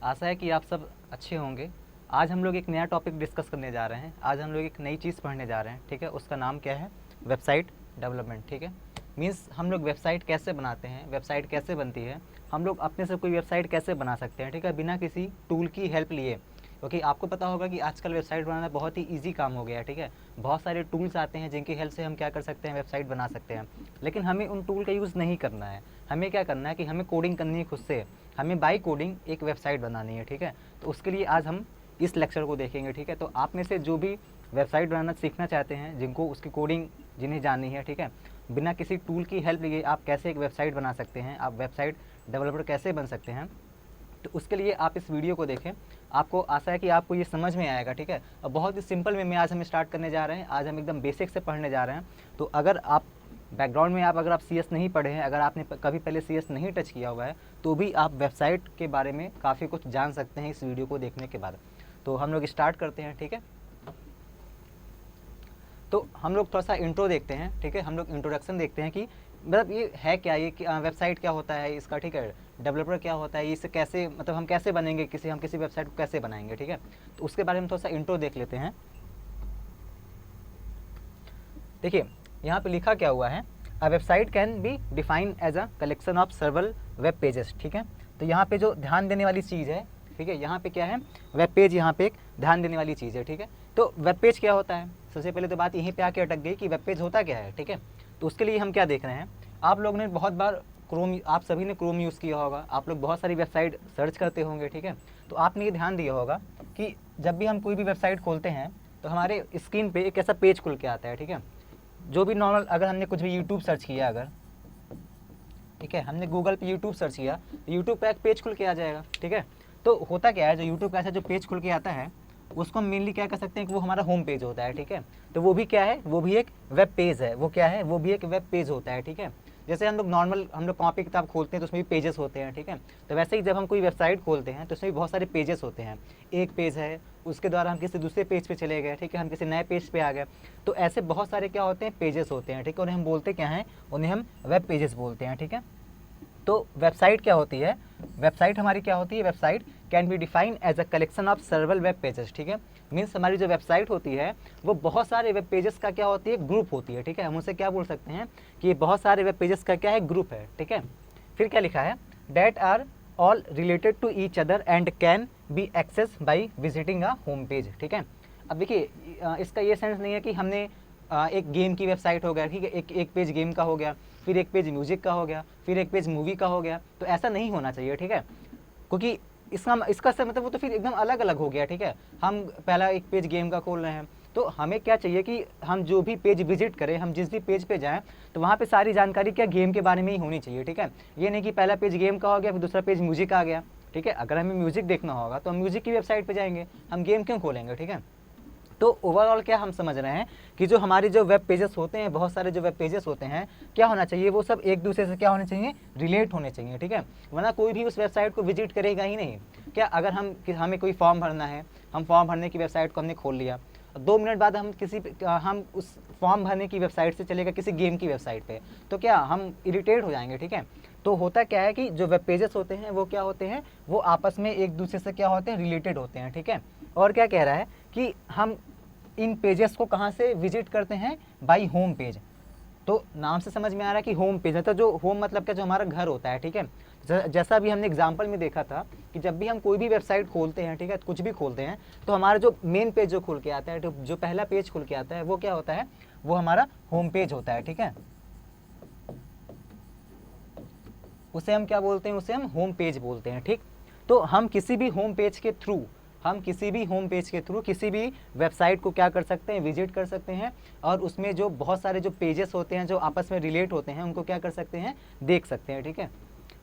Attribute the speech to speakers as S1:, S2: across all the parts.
S1: आशा है कि आप सब अच्छे होंगे। आज हम लोग एक नया टॉपिक डिस्कस करने जा रहे हैं। आज हम लोग एक नई चीज़ पढ़ने जा रहे हैं, ठीक है। उसका नाम क्या है? वेबसाइट डेवलपमेंट, ठीक है। मीन्स हम लोग वेबसाइट कैसे बनाते हैं, वेबसाइट कैसे बनती है, हम लोग अपने से कोई वेबसाइट कैसे बना सकते हैं, ठीक है, बिना किसी टूल की हेल्प लिए। क्योंकि आपको पता होगा कि आजकल वेबसाइट बनाना बहुत ही ईजी काम हो गया है, ठीक है। बहुत सारे टूल्स आते हैं जिनकी हेल्प से हम क्या कर सकते हैं, वेबसाइट बना सकते हैं। लेकिन हमें उन टूल का यूज़ नहीं करना है। हमें क्या करना है कि हमें कोडिंग करनी है खुद से। हमें बाई कोडिंग एक वेबसाइट बनानी है, ठीक है। तो उसके लिए आज हम इस लेक्चर को देखेंगे, ठीक है। तो आप में से जो भी वेबसाइट बनाना सीखना चाहते हैं, जिनको उसकी कोडिंग जिन्हें जाननी है, ठीक है, बिना किसी टूल की हेल्प लिए आप कैसे एक वेबसाइट बना सकते हैं, आप वेबसाइट डेवलपर कैसे बन सकते हैं, तो उसके लिए आप इस वीडियो को देखें। आपको आशा है कि आपको ये समझ में आएगा, ठीक है। और बहुत ही सिंपल वे में आज हम स्टार्ट करने जा रहे हैं। आज हम एकदम बेसिक से पढ़ने जा रहे हैं। तो अगर आप बैकग्राउंड में अगर आप CS नहीं पढ़े हैं, अगर आपने कभी पहले CS नहीं टच किया हुआ है, तो भी आप वेबसाइट के बारे में काफ़ी कुछ जान सकते हैं इस वीडियो को देखने के बाद। तो हम लोग स्टार्ट करते हैं, ठीक है। तो हम लोग थोड़ा सा इंट्रो देखते हैं, ठीक है। हम लोग इंट्रोडक्शन देखते हैं कि मतलब ये है क्या, ये वेबसाइट क्या होता है इसका, ठीक है। डेवलपर क्या होता है, इससे कैसे मतलब हम कैसे बनेंगे, हम किसी वेबसाइट को कैसे बनाएंगे, ठीक है। तो उसके बारे में थोड़ा सा इंट्रो देख लेते हैं। देखिए यहाँ पे लिखा क्या हुआ है, a website can be define as a collection of several web pages, ठीक है। तो यहाँ पे जो ध्यान देने वाली चीज़ है, ठीक है, यहाँ पे क्या है, वेब पेज, यहाँ पे एक ध्यान देने वाली चीज़ है, ठीक है। तो वेब पेज क्या होता है, सबसे पहले तो बात यहीं पे आके अटक गई कि वेब पेज होता क्या है, ठीक है। तो उसके लिए हम क्या देख रहे हैं, आप लोगों ने बहुत बार क्रोम, आप सभी ने क्रोम यूज़ किया होगा, आप लोग बहुत सारी वेबसाइट सर्च करते होंगे, ठीक है। तो आपने ये ध्यान दिया होगा कि जब भी हम कोई भी वेबसाइट खोलते हैं तो हमारे स्क्रीन पे एक ऐसा पेज खुल के आता है, ठीक है। जो भी नॉर्मल, अगर हमने कुछ भी यूट्यूब सर्च किया, अगर ठीक है, हमने गूगल पे यूट्यूब सर्च किया, तो यूट्यूब पे एक पेज खुल के आ जाएगा, ठीक है। तो होता क्या है, जो यूट्यूब का ऐसा जो पेज खुल के आता है, उसको हम मेनली क्या कर सकते हैं कि वो हमारा होम पेज होता है, ठीक है। तो वो भी क्या है, वो भी एक वेब पेज है। वो क्या है, वो भी एक वेब पेज होता है, ठीक है। जैसे हम लोग नॉर्मल हम लोग कॉपी किताब खोलते हैं तो उसमें भी पेजेस होते हैं, ठीक है। तो वैसे ही जब हम कोई वेबसाइट खोलते हैं तो उसमें भी बहुत सारे पेजेस होते हैं। एक पेज है, उसके द्वारा हम किसी दूसरे पेज पे चले गए, ठीक है, हम किसी नए पेज पे आ गए। तो ऐसे बहुत सारे क्या होते हैं, पेजेस होते हैं, ठीक है। उन्हें हम बोलते क्या हैं, उन्हें हम वेब पेजेस बोलते हैं, ठीक है। तो वेबसाइट क्या होती है, वेबसाइट हमारी क्या होती है, website can be define as a collection of several web pages, ठीक है। मीन्स हमारी जो वेबसाइट होती है वो बहुत सारे वेब पेजेस का क्या होती है, ग्रुप होती है, ठीक है। हम उसे क्या बोल सकते हैं कि ये बहुत सारे वेब पेजेस का क्या है, ग्रुप है, ठीक है। फिर क्या लिखा है, that are all related to each other and can be access by visiting a home page, ठीक है। अब देखिए इसका ये सेंस नहीं है कि हमने एक गेम की वेबसाइट हो गया, ठीक है, एक पेज गेम का हो गया, फिर एक पेज म्यूजिक का हो गया, फिर एक पेज मूवी का हो गया। तो ऐसा नहीं होना चाहिए, ठीक है। क्योंकि इसका से मतलब वो तो फिर एकदम अलग अलग हो गया, ठीक है। हम पहला एक पेज गेम का खोल रहे हैं, तो हमें क्या चाहिए कि हम जो भी पेज विजिट करें, हम जिस भी पेज पे जाएं, तो वहाँ पे सारी जानकारी क्या गेम के बारे में ही होनी चाहिए, ठीक है। ये नहीं कि पहला पेज गेम का हो गया फिर दूसरा पेज म्यूजिक आ गया, ठीक है। अगर हमें म्यूजिक देखना होगा तो हम म्यूजिक की वेबसाइट पे जाएंगे, हम गेम क्यों खोलेंगे, ठीक है। तो ओवरऑल क्या हम समझ रहे हैं कि जो हमारी जो वेब पेजेस होते हैं, बहुत सारे जो वेब पेजेस होते हैं, क्या होना चाहिए, वो सब एक दूसरे से क्या होने चाहिए, रिलेट होने चाहिए, ठीक है। वरना कोई भी उस वेबसाइट को विजिट करेगा ही नहीं। क्या अगर हमें कोई फॉर्म भरना है, हम फॉर्म भरने की वेबसाइट को हमने खोल लिया, 2 मिनट बाद हम उस फॉर्म भरने की वेबसाइट से चलेगा किसी गेम की वेबसाइट पे, तो क्या हम इरिटेट हो जाएंगे, ठीक है। तो होता क्या है कि जो वेब पेजेस होते हैं वो क्या होते हैं, वो आपस में एक दूसरे से क्या होते हैं, रिलेटेड होते हैं, ठीक है। और क्या कह रहा है कि हम इन पेजेस को कहाँ से विजिट करते हैं, बाई होम पेज। तो नाम से समझ में आ रहा है कि होम पेज है, तो जो होम मतलब क्या, जो हमारा घर होता है, ठीक है। जैसा भी हमने एग्जांपल में देखा था कि जब भी हम कोई भी वेबसाइट खोलते हैं, ठीक है, कुछ भी खोलते हैं, तो हमारा जो मेन पेज जो खुल के आता है, जो पहला पेज खुल के आता है, वो क्या होता है, वो हमारा होम पेज होता है, ठीक है। उसे हम क्या बोलते हैं, उसे हम होम पेज बोलते हैं, ठीक। तो हम किसी भी होम पेज के थ्रू किसी भी वेबसाइट को क्या कर सकते हैं, विजिट कर सकते हैं। और उसमें जो बहुत सारे जो पेजेस होते हैं जो आपस में रिलेट होते हैं, उनको क्या कर सकते हैं, देख सकते हैं, ठीक है।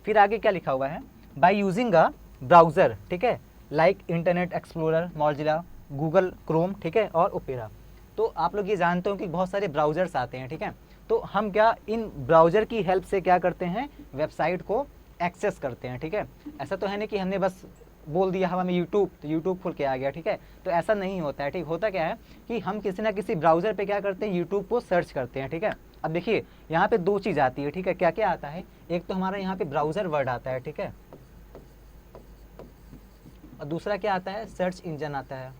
S1: फिर आगे क्या लिखा हुआ है, बाय यूजिंग अ ब्राउज़र, ठीक है, like Internet Explorer, Mozilla, Google Chrome, ठीक है, और ओपेरा। तो आप लोग ये जानते हो कि बहुत सारे ब्राउज़र्स आते हैं, ठीक है। तो हम क्या इन ब्राउज़र की हेल्प से क्या करते हैं, वेबसाइट को एक्सेस करते हैं, ठीक है। ऐसा तो है नहीं कि हमने बस बोल दिया हमें यूट्यूब, तो यूट्यूब खुल के आ गया, ठीक है। तो ऐसा नहीं होता है, ठीक। होता क्या है कि हम किसी ना किसी ब्राउज़र पे क्या करते हैं, यूट्यूब को सर्च करते हैं, ठीक है। अब देखिए यहाँ पे 2 चीज़ आती है, ठीक है। क्या क्या आता है, एक तो हमारा यहाँ पे ब्राउज़र वर्ड आता है, ठीक है। और दूसरा क्या आता है, सर्च इंजन आता है।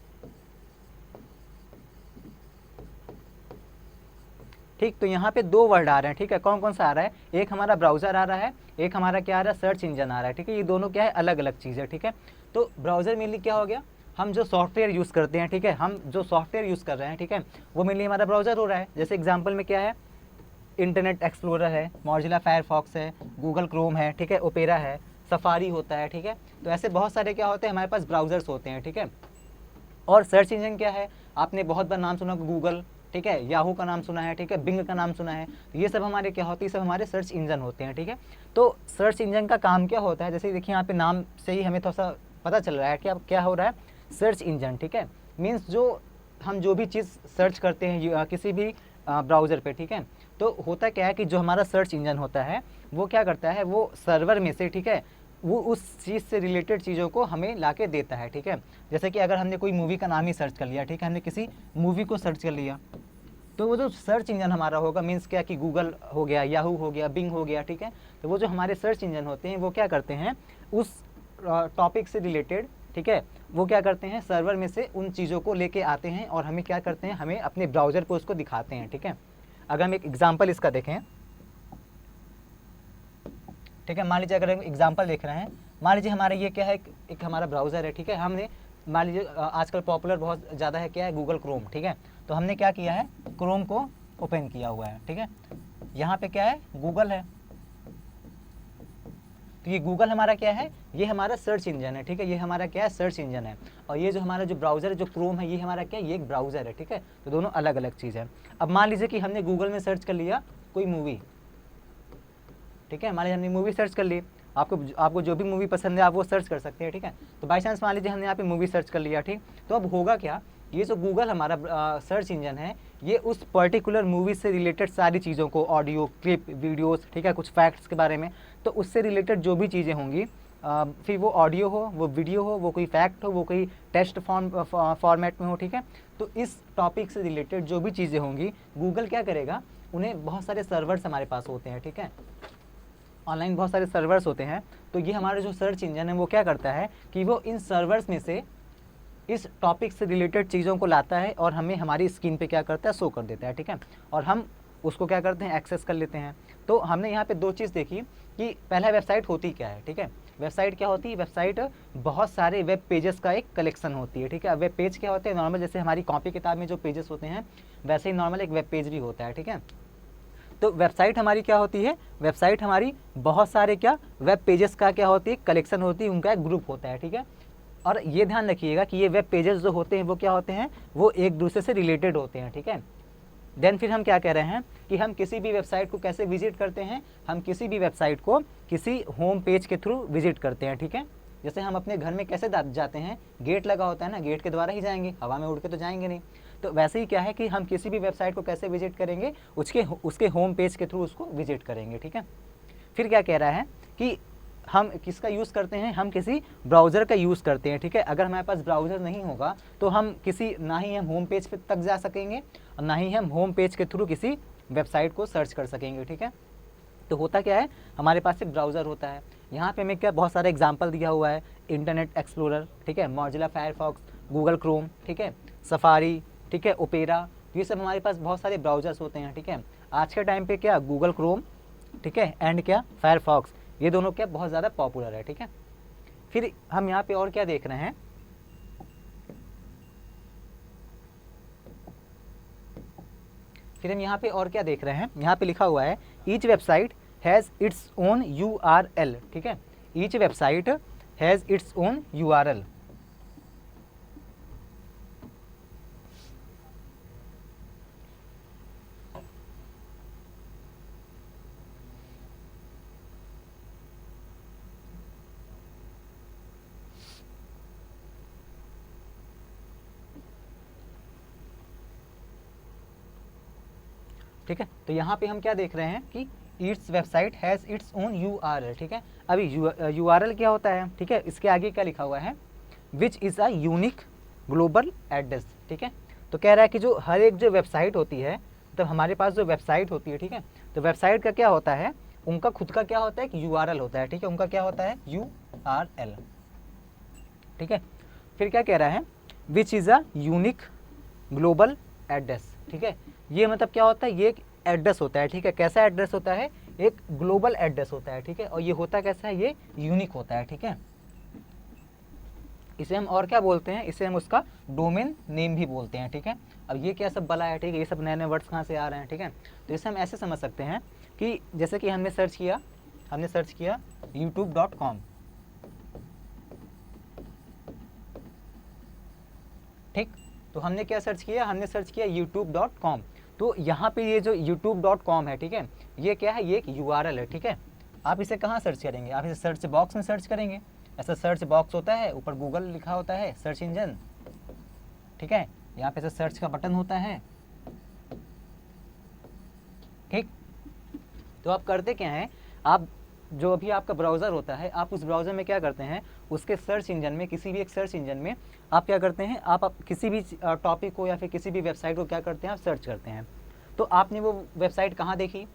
S1: ठीक, तो यहाँ पे दो वर्ड आ रहे हैं, ठीक है, कौन कौन सा आ रहा है, एक हमारा ब्राउज़र आ रहा है, एक हमारा क्या आ रहा है, सर्च इंजन आ रहा है, ठीक है। ये दोनों क्या है, अलग अलग चीज़ है, ठीक है। तो ब्राउज़र मेनली क्या हो गया, हम जो सॉफ्टवेयर यूज़ करते हैं, ठीक है, हम जो सॉफ्टवेयर यूज़ कर रहे हैं, ठीक है, वो मेनली हमारा ब्राउज़र हो रहा है। जैसे एग्जाम्पल में क्या है, इंटरनेट एक्सप्लोरर है, मॉजिला फायरफॉक्स है, गूगल क्रोम है, ठीक है, ओपेरा है, सफारी होता है, ठीक है। तो ऐसे बहुत सारे क्या होते हैं, हमारे पास ब्राउज़र्स होते हैं, ठीक है। और सर्च इंजन क्या है, आपने बहुत बार नाम सुना गूगल, ठीक है, याहू का नाम सुना है, ठीक है, बिंग का नाम सुना है, ये सब हमारे क्या होते हैं, सब हमारे सर्च इंजन होते हैं, ठीक है। तो सर्च इंजन का काम क्या होता है, जैसे देखिए यहाँ पे नाम से ही हमें थोड़ा सा पता चल रहा है कि अब क्या हो रहा है, सर्च इंजन, ठीक है, मीन्स जो हम जो भी चीज़ सर्च करते हैं किसी भी ब्राउज़र पे, ठीक है, तो होता क्या है कि जो हमारा सर्च इंजन होता है वो क्या करता है, वो सर्वर में से, ठीक है, वो उस चीज़ से रिलेटेड चीज़ों को हमें ला के देता है, ठीक है। जैसे कि अगर हमने कोई मूवी का नाम ही सर्च कर लिया, ठीक है, हमने किसी मूवी को सर्च कर लिया, तो वो जो सर्च इंजन हमारा होगा, मीन्स क्या कि गूगल हो गया, याहू हो गया, बिंग हो गया, ठीक है, तो वो जो हमारे सर्च इंजन होते हैं वो क्या करते हैं, उस टॉपिक से रिलेटेड, ठीक है, वो क्या करते हैं, सर्वर में से उन चीज़ों को लेके आते हैं और हमें क्या करते हैं, हमें अपने ब्राउज़र पर उसको दिखाते हैं, ठीक है। अगर हम एक एग्जाम्पल इसका देखें, ठीक है, मान लीजिए अगर हम एग्जाम्पल देख रहे हैं, मान लीजिए हमारा ये क्या है, एक हमारा ब्राउज़र है, ठीक है, हमने मान लीजिए आजकल पॉपुलर बहुत ज़्यादा है क्या है, गूगल क्रोम, ठीक है, तो हमने क्या किया है, क्रोम को ओपन किया हुआ है, ठीक है, यहाँ पे क्या है, गूगल है, तो ये गूगल हमारा क्या है, ये हमारा सर्च इंजन है, ठीक है, ये हमारा क्या है, सर्च इंजन है। और ये जो हमारा जो ब्राउज़र है, जो क्रोम है, ये हमारा क्या है, ये एक ब्राउज़र है, ठीक है, तो दोनों अलग अलग चीज़ है। अब मान लीजिए कि हमने गूगल में सर्च कर लिया कोई मूवी, ठीक है, मान लीजिए हमने मूवी सर्च कर ली, आपको जो भी मूवी पसंद है आप वो सर्च कर सकते हैं, ठीक है। तो बाई चांस मान लीजिए हमने यहाँ पे मूवी सर्च कर लिया, ठीक, तो अब होगा क्या, ये जो गूगल हमारा सर्च इंजन है, ये उस पर्टिकुलर मूवी से रिलेटेड सारी चीज़ों को, ऑडियो क्लिप, वीडियोस, ठीक है, कुछ फैक्ट्स के बारे में, तो उससे रिलेटेड जो भी चीज़ें होंगी, फिर वो ऑडियो हो, वो वीडियो हो, वो कोई फैक्ट हो, वो कोई टेक्स्ट फॉर्मेट में हो, ठीक है, तो इस टॉपिक से रिलेटेड जो भी चीज़ें होंगी, गूगल क्या करेगा, उन्हें बहुत सारे सर्वर्स हमारे पास होते हैं, ठीक है, ऑनलाइन बहुत सारे सर्वर्स होते हैं, तो ये हमारा जो सर्च इंजन है वो क्या करता है कि वो इन सर्वर्स में से इस टॉपिक से रिलेटेड चीज़ों को लाता है और हमें हमारी स्क्रीन पे क्या करता है, शो कर देता है, ठीक है, और हम उसको क्या करते हैं, एक्सेस कर लेते हैं। तो हमने यहाँ पे दो चीज़ देखी कि पहला वेबसाइट होती क्या है, ठीक है, वेबसाइट क्या होती है, वेबसाइट बहुत सारे वेब पेजेस का एक कलेक्शन होती है, ठीक है। वेब पेज क्या होते हैं, नॉर्मल जैसे हमारी कॉपी किताब में जो पेजेस होते हैं वैसे ही नॉर्मल एक वेब पेज भी होता है, ठीक है। तो वेबसाइट हमारी क्या होती है, वेबसाइट हमारी बहुत सारे क्या वेब पेजेस का क्या होती है, कलेक्शन होती है, उनका एक ग्रुप होता है, ठीक है। और ये ध्यान रखिएगा कि ये वेब पेजेस जो होते हैं वो क्या होते हैं, वो एक दूसरे से रिलेटेड होते हैं, ठीक है। देन फिर हम क्या कह रहे हैं कि हम किसी भी वेबसाइट को कैसे विजिट करते हैं, हम किसी भी वेबसाइट को किसी होम पेज के थ्रू विजिट करते हैं, ठीक है। जैसे हम अपने घर में कैसे जाते हैं, गेट लगा होता है ना, गेट के द्वारा ही जाएंगे, हवा में उड़ के तो जाएंगे नहीं। तो वैसे ही क्या है कि हम किसी भी वेबसाइट को कैसे विजिट करेंगे, उसके होम पेज के थ्रू उसको विजिट करेंगे, ठीक है। फिर क्या कह रहा है कि हम किसका यूज़ करते हैं, हम किसी ब्राउज़र का यूज़ करते हैं, ठीक है। अगर हमारे पास ब्राउज़र नहीं होगा तो हम ना ही हम होम पेज पे तक जा सकेंगे और ना ही हम होम पेज के थ्रू किसी वेबसाइट को सर्च कर सकेंगे, ठीक है। तो होता क्या है, हमारे पास एक ब्राउज़र होता है, यहाँ पे हमें क्या बहुत सारे एग्जाम्पल दिया हुआ है, इंटरनेट एक्सप्लोरर, ठीक है, मॉजिला फायरफॉक्स, गूगल क्रोम, ठीक है, सफारी, ठीक है, ओपेरा, ये सब हमारे पास बहुत सारे ब्राउज़र्स होते हैं, ठीक है। आज के टाइम पे क्या गूगल क्रोम, ठीक है, एंड क्या फायरफॉक्स, ये दोनों क्या बहुत ज़्यादा पॉपुलर है, ठीक है। फिर हम यहाँ पे और क्या देख रहे हैं, फिर हम यहाँ पे और क्या देख रहे हैं, यहाँ पे लिखा हुआ है each website has its own URL, ठीक है, each website has its own URL। ठीक है, तो यहाँ पे हम क्या देख रहे हैं कि Yeats website has its own URL, ठीक है। अभी URL क्या होता है, ठीक है, इसके आगे क्या लिखा हुआ है, which is a unique global address, ठीक है। तो कह रहा है कि जो हर एक जो वेबसाइट होती है, तो हमारे पास जो वेबसाइट होती है, ठीक है, तो वेबसाइट का क्या होता है, उनका खुद का क्या होता है, एक URL होता है, ठीक है, उनका क्या होता है URL, ठीक है। फिर क्या कह रहा है, which is a unique global address, ठीक है। ये मतलब क्या होता है, ये एक एड्रेस होता है, ठीक है। कैसा एड्रेस होता है, एक ग्लोबल एड्रेस होता है, ठीक है। और ये होता कैसा है, ये यूनिक होता है, ठीक है। इसे हम और क्या बोलते हैं, इसे हम उसका डोमेन नेम भी बोलते हैं, ठीक है। अब ये क्या सब बला है, ठीक है, ये सब नए नए वर्ड्स कहाँ से आ रहे हैं, ठीक है। तो इसे हम ऐसे समझ सकते हैं कि जैसे कि हमने सर्च किया youtube.com, ठीक। तो हमने क्या सर्च किया, हमने सर्च किया youtube.com। तो यहाँ पे ये जो youtube.com है, ठीक है, ये क्या है, ये एक URL है, ठीक है। आप इसे कहाँ सर्च करेंगे, आप इसे सर्च बॉक्स में सर्च करेंगे। ऐसा सर्च बॉक्स होता है, ऊपर गूगल लिखा होता है, सर्च इंजन, ठीक है। यहाँ पे ऐसा सर्च का बटन होता है, ठीक। तो आप करते क्या हैं, आप जो अभी आपका ब्राउज़र होता है, आप उस ब्राउज़र में क्या करते हैं, उसके सर्च इंजन में, किसी भी एक सर्च इंजन में आप क्या करते हैं, आप किसी भी टॉपिक को या फिर किसी भी वेबसाइट को क्या करते हैं, आप सर्च करते हैं। तो आपने वो वेबसाइट कहाँ देखी,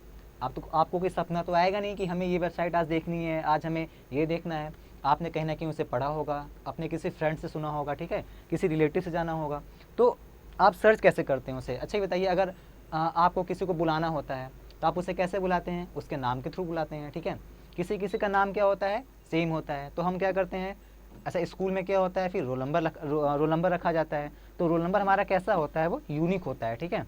S1: आपको कोई सपना तो आएगा नहीं कि हमें ये वेबसाइट आज देखनी है, आज हमें ये देखना है। आपने कहीं ना कहीं उसे पढ़ा होगा, अपने किसी फ्रेंड से सुना होगा, ठीक है, किसी रिलेटिव से जाना होगा। तो आप सर्च कैसे करते हैं उसे, अच्छा ये बताइए। अगर आपको किसी को बुलाना होता है तो आप उसे कैसे बुलाते हैं, उसके नाम के थ्रू बुलाते हैं, ठीक है। किसी किसी का नाम क्या होता है, सेम होता है, तो हम क्या करते हैं, ऐसा स्कूल में क्या होता है, फिर रोल नंबर रखा जाता है। तो रोल नंबर हमारा कैसा होता है, वो यूनिक होता है, ठीक है,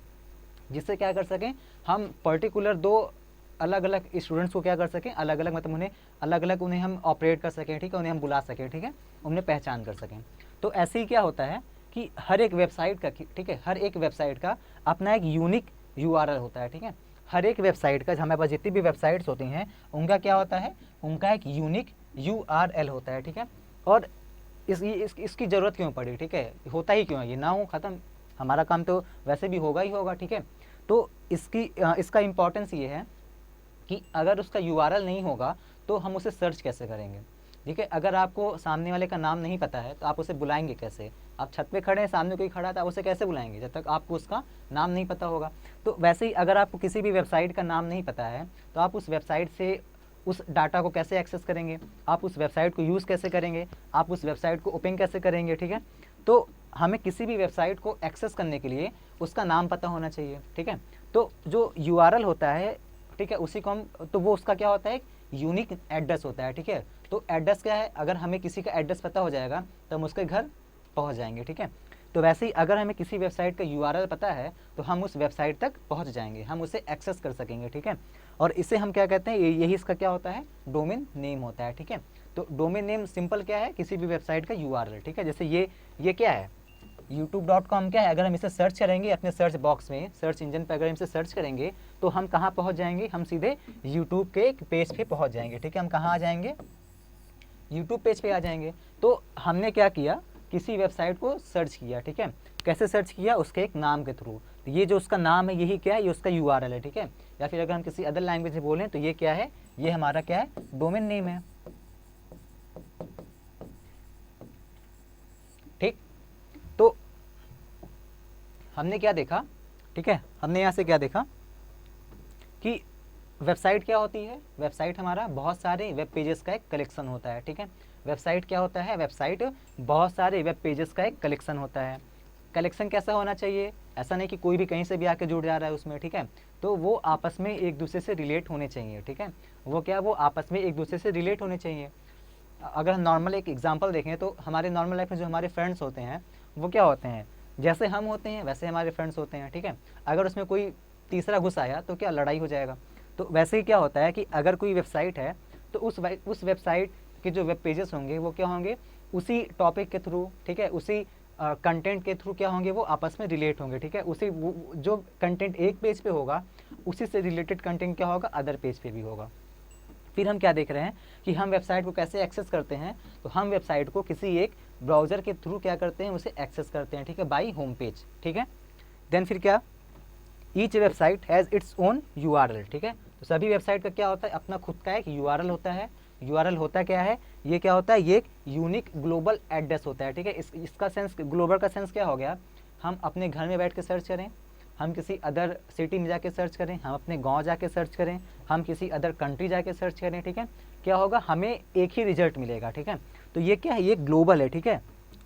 S1: जिससे क्या कर सकें हम पर्टिकुलर दो अलग अलग स्टूडेंट्स को क्या कर सकें, अलग अलग मतलब उन्हें अलग अलग उन्हें हम ऑपरेट कर सकें, ठीक है, उन्हें हम बुला सकें, ठीक है, उन्हें पहचान कर सकें। तो ऐसे ही क्या होता है कि हर एक वेबसाइट का, ठीक है, हर एक वेबसाइट का अपना एक यूनिक URL होता है, ठीक है। हर एक वेबसाइट का, हमारे पास जितनी भी वेबसाइट्स होती हैं उनका क्या होता है, उनका एक यूनिक URL होता है, ठीक है। और इसकी ज़रूरत क्यों पड़ी, ठीक है, होता ही क्यों है, ये ना हो ख़त्म, हमारा काम तो वैसे भी होगा ही होगा, ठीक है। तो इसका इम्पोर्टेंस ये है कि अगर उसका URL नहीं होगा तो हम उसे सर्च कैसे करेंगे, ठीक है। अगर आपको सामने वाले का नाम नहीं पता है तो आप उसे बुलाएंगे कैसे, आप छत पे खड़े हैं, सामने कोई खड़ा था, उसे कैसे बुलाएंगे जब तक आपको उसका नाम नहीं पता होगा। तो वैसे ही अगर आपको किसी भी वेबसाइट का नाम नहीं पता है तो आप उस वेबसाइट से उस डाटा को कैसे एक्सेस करेंगे, आप उस वेबसाइट को यूज़ कैसे करेंगे, आप उस वेबसाइट को ओपन कैसे करेंगे, ठीक है। तो हमें किसी भी वेबसाइट को एक्सेस करने के लिए उसका नाम पता होना चाहिए, ठीक है। तो जो URL होता है, ठीक है, उसी को हम, तो वो उसका क्या होता है, यूनिक एड्रेस होता है, ठीक है। तो एड्रेस क्या है, अगर हमें किसी का एड्रेस पता हो जाएगा तो हम उसके घर पहुंच जाएंगे, ठीक है। तो वैसे ही अगर हमें किसी वेबसाइट का URL पता है तो हम उस वेबसाइट तक पहुंच जाएंगे, हम उसे एक्सेस कर सकेंगे, ठीक है। और इसे हम क्या कहते हैं, यही इसका क्या होता है, डोमेन नेम होता है, ठीक है। तो डोमेन नेम सिंपल क्या है, किसी भी वेबसाइट का URL, ठीक है। जैसे ये क्या है, youtube.com क्या है, अगर हम इसे सर्च करेंगे अपने सर्च बॉक्स में, सर्च इंजन पर अगर हम इसे सर्च करेंगे तो हम कहाँ पहुँच जाएंगे, हम सीधे यूट्यूब के एक पेज पे पहुँच जाएंगे, ठीक है। हम कहाँ आ जाएंगे, यूट्यूब पेज पे आ जाएंगे। तो हमने क्या किया, किसी वेबसाइट को सर्च किया, ठीक है। कैसे सर्च किया, उसके एक नाम के थ्रू। तो ये जो उसका नाम है यही क्या है, ये उसका URL है, ठीक है। या फिर अगर हम किसी अदर लैंग्वेज में बोलें तो ये क्या है, ये हमारा क्या है, डोमेन नेम है, ठीक। तो हमने क्या देखा, ठीक है, हमने यहाँ से क्या देखा कि वेबसाइट क्या होती है, वेबसाइट हमारा बहुत सारे वेब पेजेस का एक कलेक्शन होता है, ठीक है। वेबसाइट क्या होता है, वेबसाइट बहुत सारे वेब पेजेस का एक कलेक्शन होता है। कलेक्शन कैसा होना चाहिए, ऐसा नहीं कि कोई भी कहीं से भी आके जुड़ जा रहा है उसमें, ठीक है। तो वो आपस में एक दूसरे से रिलेट होने चाहिए, ठीक है। वो क्या, वो आपस में एक दूसरे से रिलेट होने चाहिए। अगर हम नॉर्मल एक एग्जांपल देखें तो हमारे नॉर्मल लाइफ में जो हमारे फ्रेंड्स होते हैं वो क्या होते हैं, जैसे हम होते हैं वैसे हमारे फ्रेंड्स होते हैं, ठीक है। अगर उसमें कोई तीसरा घुस आया तो क्या लड़ाई हो जाएगा। तो वैसे ही क्या होता है कि अगर कोई वेबसाइट है तो उस वेबसाइट के जो वेब पेजेस होंगे वो क्या होंगे, उसी टॉपिक के थ्रू, ठीक है, उसी कंटेंट के थ्रू क्या होंगे, वो आपस में रिलेट होंगे, ठीक है। उसी जो कंटेंट एक पेज पे होगा उसी से रिलेटेड कंटेंट क्या होगा, अदर पेज पे भी होगा। फिर हम क्या देख रहे हैं कि हम वेबसाइट को कैसे एक्सेस करते हैं, तो हम वेबसाइट को किसी एक ब्राउज़र के थ्रू क्या करते हैं, उसे एक्सेस करते हैं, ठीक है, बाई होम पेज, ठीक है। देन फिर क्या, each website has its own URL, ठीक है। तो सभी वेबसाइट का क्या होता है, अपना खुद का एक URL होता है। URL होता क्या है, ये क्या होता है, ये एक यूनिक ग्लोबल एड्रेस होता है, ठीक है। इसका सेंस, ग्लोबल का सेंस क्या हो गया, हम अपने घर में बैठ के सर्च करें, हम किसी अदर सिटी में जाके सर्च करें, हम अपने गांव जाके सर्च करें, हम किसी अदर कंट्री जाके सर्च करें, ठीक है, क्या होगा, हमें एक ही रिजल्ट मिलेगा, ठीक है। तो ये क्या है, ये ग्लोबल है, ठीक है।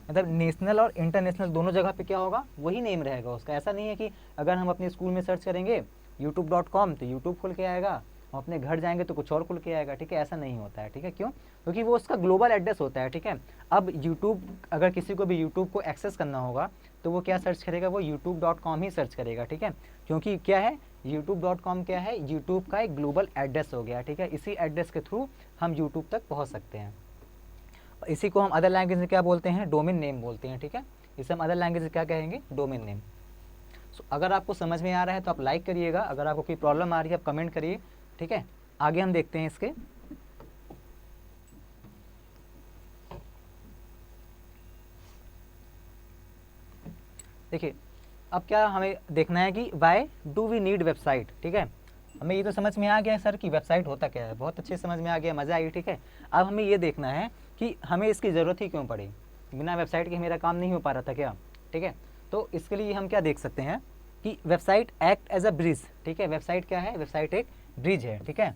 S1: मतलब नेशनल और इंटरनेशनल दोनों जगह पे क्या होगा, वही नेम रहेगा उसका। ऐसा नहीं है कि अगर हम अपने स्कूल में सर्च करेंगे youtube.com तो यूट्यूब खुल के आएगा, हम अपने घर जाएंगे तो कुछ और खुल के आएगा, ठीक है। ऐसा नहीं होता है, ठीक है। क्यों? क्योंकि वो उसका ग्लोबल एड्रेस होता है, ठीक है। अब यूट्यूब, अगर किसी को भी यूट्यूब को एक्सेस करना होगा तो वो क्या सर्च करेगा, वो youtube.com ही सर्च करेगा, ठीक है। क्योंकि क्या है, youtube.com क्या है, यूट्यूब का एक ग्लोबल एड्रेस हो गया, ठीक है। इसी एड्रेस के थ्रू हम यूट्यूब तक पहुँच सकते हैं। इसी को हम अदर लैंग्वेज में क्या बोलते हैं, डोमेन नेम बोलते हैं, ठीक है। इसे हम अदर लैंग्वेज में क्या कहेंगे, डोमेन नेम। अगर आपको समझ में आ रहा है तो आप लाइक करिएगा, अगर आपको कोई प्रॉब्लम आ रही है आप कमेंट करिए, ठीक है। आगे हम देखते हैं इसके। देखिए अब क्या हमें देखना है कि why do we need website, ठीक है। हमें ये तो समझ में आ गया है सर कि वेबसाइट होता क्या है, बहुत अच्छे समझ में आ गया, मज़ा आई, ठीक है। अब हमें ये देखना है कि हमें इसकी ज़रूरत ही क्यों पड़ी, बिना वेबसाइट के मेरा काम नहीं हो पा रहा था क्या, ठीक है। तो इसके लिए हम क्या देख सकते हैं कि website act as a bridge, ठीक है। वेबसाइट क्या है, वेबसाइट एक ब्रिज है, ठीक है।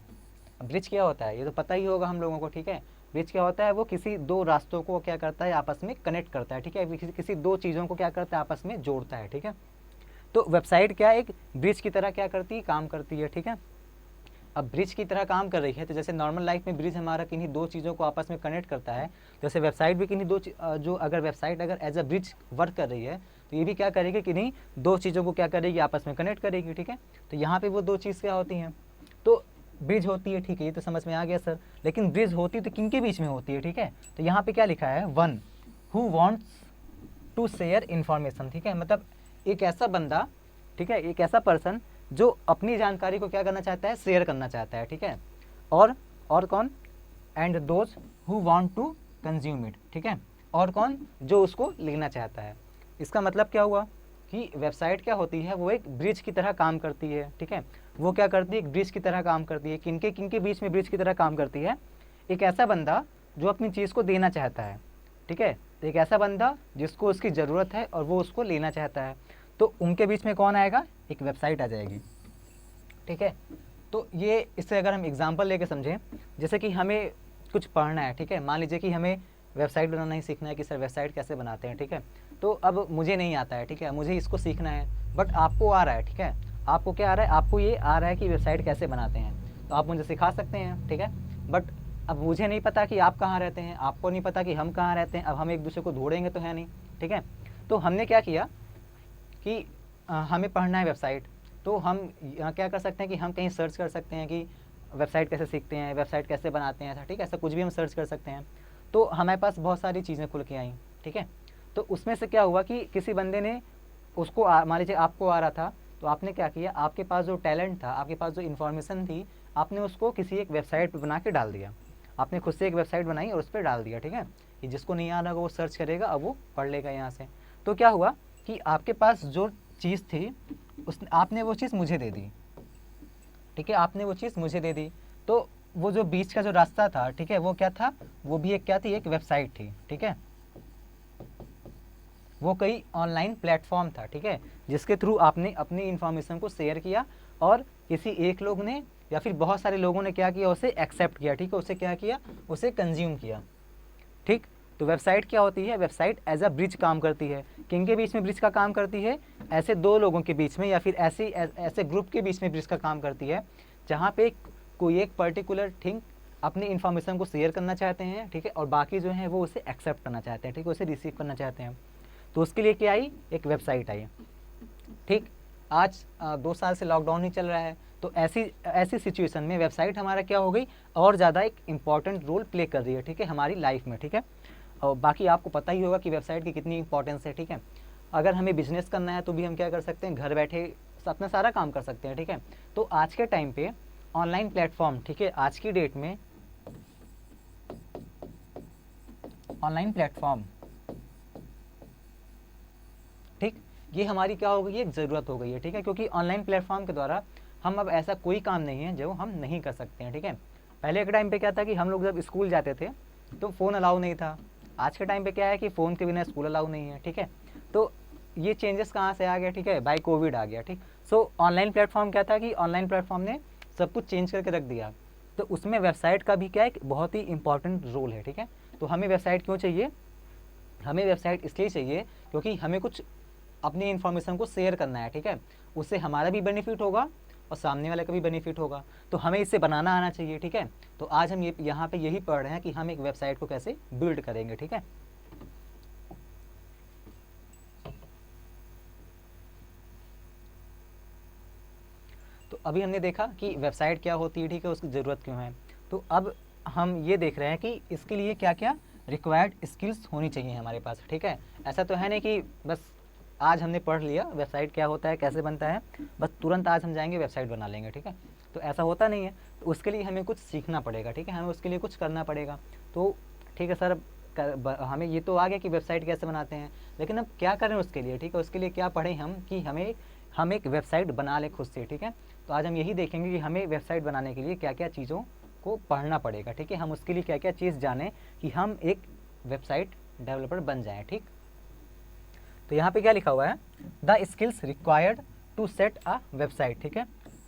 S1: ब्रिज क्या होता है ये तो पता ही होगा हम लोगों को, ठीक है। ब्रिज क्या होता है, वो किसी दो रास्तों को क्या करता है, आपस में कनेक्ट करता है, ठीक है। किसी दो चीज़ों को क्या करता है, आपस में जोड़ता है, ठीक है। तो वेबसाइट क्या एक ब्रिज की तरह क्या करती है, काम करती है, ठीक है। अब ब्रिज की तरह काम कर रही है, तो जैसे नॉर्मल लाइफ में ब्रिज हमारा किन्हीं दो चीज़ों को आपस में कनेक्ट करता है, जैसे वेबसाइट भी किन्हीं जो अगर वेबसाइट अगर एज अ ब्रिज वर्क कर रही है तो ये भी क्या करेगी, किन्हीं दो चीज़ों को क्या करेगी, आपस में कनेक्ट करेगी, ठीक है। तो यहाँ पे वो दो चीज़ क्या होती हैं, तो ब्रिज होती है, ठीक है, ये तो समझ में आ गया सर। लेकिन ब्रिज होती तो किन के बीच में होती है, ठीक है। तो यहाँ पे क्या लिखा है, one who wants to share information, ठीक है। मतलब एक ऐसा बंदा, ठीक है, एक ऐसा पर्सन जो अपनी जानकारी को क्या करना चाहता है, शेयर करना चाहता है, ठीक है। और कौन, and those who want to consume it, ठीक है। और कौन, जो उसको लेना चाहता है। इसका मतलब क्या हुआ कि वेबसाइट क्या होती है, वो एक ब्रिज की तरह काम करती है, ठीक है। वो क्या करती है, एक ब्रिज की तरह काम करती है। किनके बीच में ब्रिज की तरह काम करती है, एक ऐसा बंदा जो अपनी चीज़ को देना चाहता है, ठीक है। तो एक ऐसा बंदा जिसको उसकी ज़रूरत है और वो उसको लेना चाहता है, तो उनके बीच में कौन आएगा, एक वेबसाइट आ जाएगी, ठीक है। तो ये इससे अगर हम एग्जांपल लेके समझें, जैसे कि हमें कुछ पढ़ना है, ठीक है। मान लीजिए कि हमें वेबसाइट बनाना ही सीखना है कि सर वेबसाइट कैसे बनाते हैं, ठीक है। तो अब मुझे नहीं आता है, ठीक है, मुझे इसको सीखना है, बट आपको आ रहा है, ठीक है। आपको क्या आ रहा है, आपको ये आ रहा है कि वेबसाइट कैसे बनाते हैं, तो आप मुझे सिखा सकते हैं, ठीक है। बट अब मुझे नहीं पता कि आप कहाँ रहते हैं, आपको नहीं पता कि हम कहाँ रहते हैं, अब हम एक दूसरे को ढूंढेंगे तो है नहीं, ठीक है। तो हमने क्या किया कि हमें पढ़ना है वेबसाइट, तो हम यहाँ क्या कर सकते हैं कि हम कहीं सर्च कर सकते हैं कि वेबसाइट कैसे सीखते हैं, वेबसाइट कैसे बनाते हैं, ऐसा, ठीक है। ऐसा कुछ भी हम सर्च कर सकते हैं। तो हमारे पास बहुत सारी चीज़ें खुल के आई, ठीक है। तो उसमें से क्या हुआ कि किसी बंदे ने उसको मान लीजिए आपको आ रहा था, तो आपने क्या किया, आपके पास जो टैलेंट था, आपके पास जो इन्फॉर्मेशन थी, आपने उसको किसी एक वेबसाइट पर बना के डाल दिया। आपने खुद से एक वेबसाइट बनाई और उस पर डाल दिया, ठीक है। कि जिसको नहीं आ रहा होगा वो सर्च करेगा, अब वो पढ़ लेगा यहाँ से। तो क्या हुआ कि आपके पास जो चीज़ थी उस आपने वो चीज़ मुझे दे दी, ठीक है। आपने वो चीज़ मुझे दे दी, तो वो जो बीच का जो रास्ता था, ठीक है, वो क्या था, वो भी एक क्या थी, एक वेबसाइट थी, ठीक है। वो कई ऑनलाइन प्लेटफॉर्म था, ठीक है, जिसके थ्रू आपने अपनी इन्फॉर्मेशन को शेयर किया और किसी एक लोग ने या फिर बहुत सारे लोगों ने क्या किया, उसे एक्सेप्ट किया, ठीक है, उसे क्या किया, उसे कंज्यूम किया, ठीक। तो वेबसाइट क्या होती है, वेबसाइट एज अ ब्रिज काम करती है। किन के बीच में ब्रिज का काम करती है, ऐसे दो लोगों के बीच में या फिर ऐसे ग्रुप के बीच में ब्रिज का काम करती है, जहाँ पे कोई एक पर्टिकुलर थिंग अपनी इन्फॉर्मेशन को शेयर करना चाहते हैं, ठीक है, और बाकी जो है वो उसे एक्सेप्ट करना चाहते हैं, ठीक है, उसे रिसीव करना चाहते हैं। तो उसके लिए क्या आई, एक वेबसाइट आई, ठीक। आज 2 साल से लॉकडाउन ही चल रहा है, तो ऐसी सिचुएशन में वेबसाइट हमारा क्या हो गई, और ज़्यादा एक इम्पॉर्टेंट रोल प्ले कर रही है, ठीक है, हमारी लाइफ में, ठीक है। और बाकी आपको पता ही होगा कि वेबसाइट की कितनी इंपॉर्टेंस है, ठीक है। अगर हमें बिजनेस करना है तो भी हम क्या कर सकते हैं, घर बैठे अपना सारा काम कर सकते हैं, ठीक है। तो आज के टाइम पे ऑनलाइन प्लेटफॉर्म, ठीक है, आज की डेट में ऑनलाइन प्लेटफॉर्म, ठीक, ये हमारी क्या हो गई है, एक ज़रूरत हो गई है, ठीक है। क्योंकि ऑनलाइन प्लेटफॉर्म के द्वारा हम अब ऐसा कोई काम नहीं है जो हम नहीं कर सकते हैं, ठीक है। पहले के टाइम पे क्या था कि हम लोग जब स्कूल जाते थे तो फ़ोन अलाउ नहीं था। आज के टाइम पे क्या है कि फ़ोन के बिना स्कूल अलाउ नहीं है, ठीक है। तो ये चेंजेस कहाँ से आ गया, ठीक है, बाय कोविड आ गया, ठीक। सो ऑनलाइन प्लेटफॉर्म क्या था कि ऑनलाइन प्लेटफॉर्म ने सब कुछ चेंज करके रख दिया। तो उसमें वेबसाइट का भी क्या एक बहुत ही इंपॉर्टेंट रोल है, ठीक है। तो हमें वेबसाइट क्यों चाहिए, हमें वेबसाइट इसलिए चाहिए क्योंकि हमें कुछ अपनी इन्फॉर्मेशन को शेयर करना है, ठीक है। उससे हमारा भी बेनिफिट होगा और सामने वाले का भी बेनिफिट होगा, तो हमें इसे बनाना आना चाहिए, ठीक है। तो आज हम यहाँ पे यही पढ़ रहे हैं कि हम एक वेबसाइट को कैसे बिल्ड करेंगे, ठीक है। तो अभी हमने देखा कि वेबसाइट क्या होती है, ठीक है, उसकी ज़रूरत क्यों है। तो अब हम ये देख रहे हैं कि इसके लिए क्या क्या रिक्वायर्ड स्किल्स होनी चाहिए हमारे पास, ठीक है। ऐसा तो है नहीं कि बस आज हमने पढ़ लिया वेबसाइट क्या होता है, कैसे बनता है, बस तुरंत आज हम जाएंगे वेबसाइट बना लेंगे, ठीक है। तो ऐसा होता नहीं है, तो उसके लिए हमें कुछ सीखना पड़ेगा, ठीक है, हमें उसके लिए कुछ करना पड़ेगा। तो ठीक है सर, हमें ये तो आ गया कि वेबसाइट कैसे बनाते हैं, लेकिन अब क्या करें उसके लिए, ठीक है, उसके लिए क्या पढ़ें हम कि हम एक वेबसाइट बना लें खुद से, ठीक है। तो आज हम यही देखेंगे कि हमें वेबसाइट बनाने के लिए क्या क्या चीज़ों को पढ़ना पड़ेगा, ठीक है, हम उसके लिए क्या क्या चीज़ जानें कि हम एक वेबसाइट डेवलपर बन जाएं, ठीक। तो यहाँ पे क्या लिखा हुआ है, the skills required to set a website, ठीक है।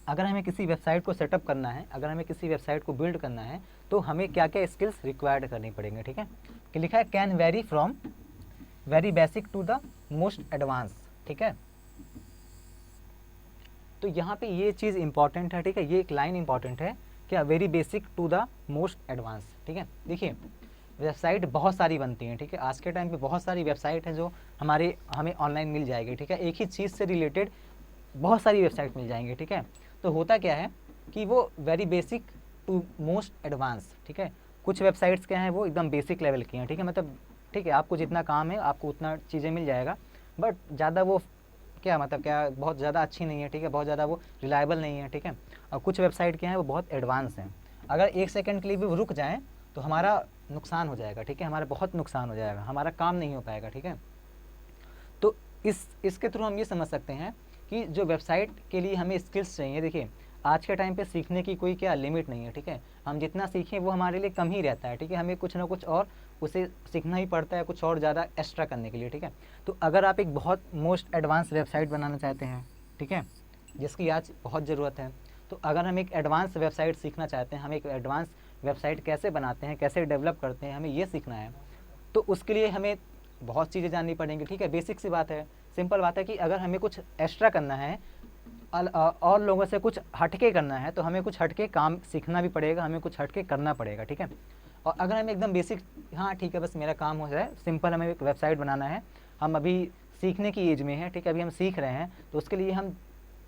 S1: अगर हमें किसी वेबसाइट को सेटअप करना है, अगर हमें किसी वेबसाइट को बिल्ड करना है, तो हमें क्या क्या स्किल्स रिक्वायर्ड करनी पड़ेंगे, ठीक है। कि लिखा है can vary from very basic to the most advance, ठीक है। तो यहाँ पे ये चीज़ इंपॉर्टेंट है, ठीक है, ये एक लाइन इंपॉर्टेंट है, क्या very basic to the most advance, ठीक है। देखिए वेबसाइट बहुत सारी बनती हैं, ठीक है, आज के टाइम पे बहुत सारी वेबसाइट हैं जो हमें ऑनलाइन मिल जाएगी, ठीक है, एक ही चीज़ से रिलेटेड बहुत सारी वेबसाइट मिल जाएंगी, ठीक है। तो होता क्या है कि वो very basic to most advance, ठीक है, कुछ वेबसाइट्स क्या हैं वो एकदम बेसिक लेवल की हैं, ठीक है, मतलब ठीक है, आपको जितना काम है आपको उतना चीज़ें मिल जाएगा, बट ज़्यादा वो क्या मतलब क्या बहुत ज़्यादा अच्छी नहीं है, ठीक है, बहुत ज़्यादा वो रिलायबल नहीं है, ठीक है। और कुछ वेबसाइट क्या है वो बहुत एडवांस हैं, अगर एक सेकंड के लिए भी वो रुक जाएँ तो हमारा नुकसान हो जाएगा, ठीक है, हमारा बहुत नुकसान हो जाएगा, हमारा काम नहीं हो पाएगा, ठीक है। तो इसके थ्रू हम ये समझ सकते हैं कि जो वेबसाइट के लिए हमें स्किल्स चाहिए, देखिए आज के टाइम पे सीखने की कोई क्या लिमिट नहीं है, ठीक है, हम जितना सीखें वो हमारे लिए कम ही रहता है, ठीक है, हमें कुछ ना कुछ और उसे सीखना ही पड़ता है, कुछ और ज़्यादा एक्स्ट्रा करने के लिए, ठीक है। तो अगर आप एक बहुत मोस्ट एडवांस वेबसाइट बनाना चाहते हैं, ठीक है, जिसकी आज बहुत ज़रूरत है, तो अगर हम एक एडवांस वेबसाइट सीखना चाहते हैं, हम एक एडवांस वेबसाइट कैसे बनाते हैं, कैसे डेवलप करते हैं, हमें ये सीखना है, तो उसके लिए हमें बहुत चीज़ें जाननी पड़ेंगी, ठीक है। बेसिक सी बात है, सिंपल बात है कि अगर हमें कुछ एक्स्ट्रा करना है और लोगों से कुछ हटके करना है, तो हमें कुछ हटके काम सीखना भी पड़ेगा, हमें कुछ हटके करना पड़ेगा, ठीक है। और अगर हमें एकदम बेसिक, हाँ ठीक है बस मेरा काम हो जाए, सिंपल हमें एक वेबसाइट बनाना है, हम अभी सीखने की एज में हैं, ठीक है, अभी हम सीख रहे हैं, तो उसके लिए हम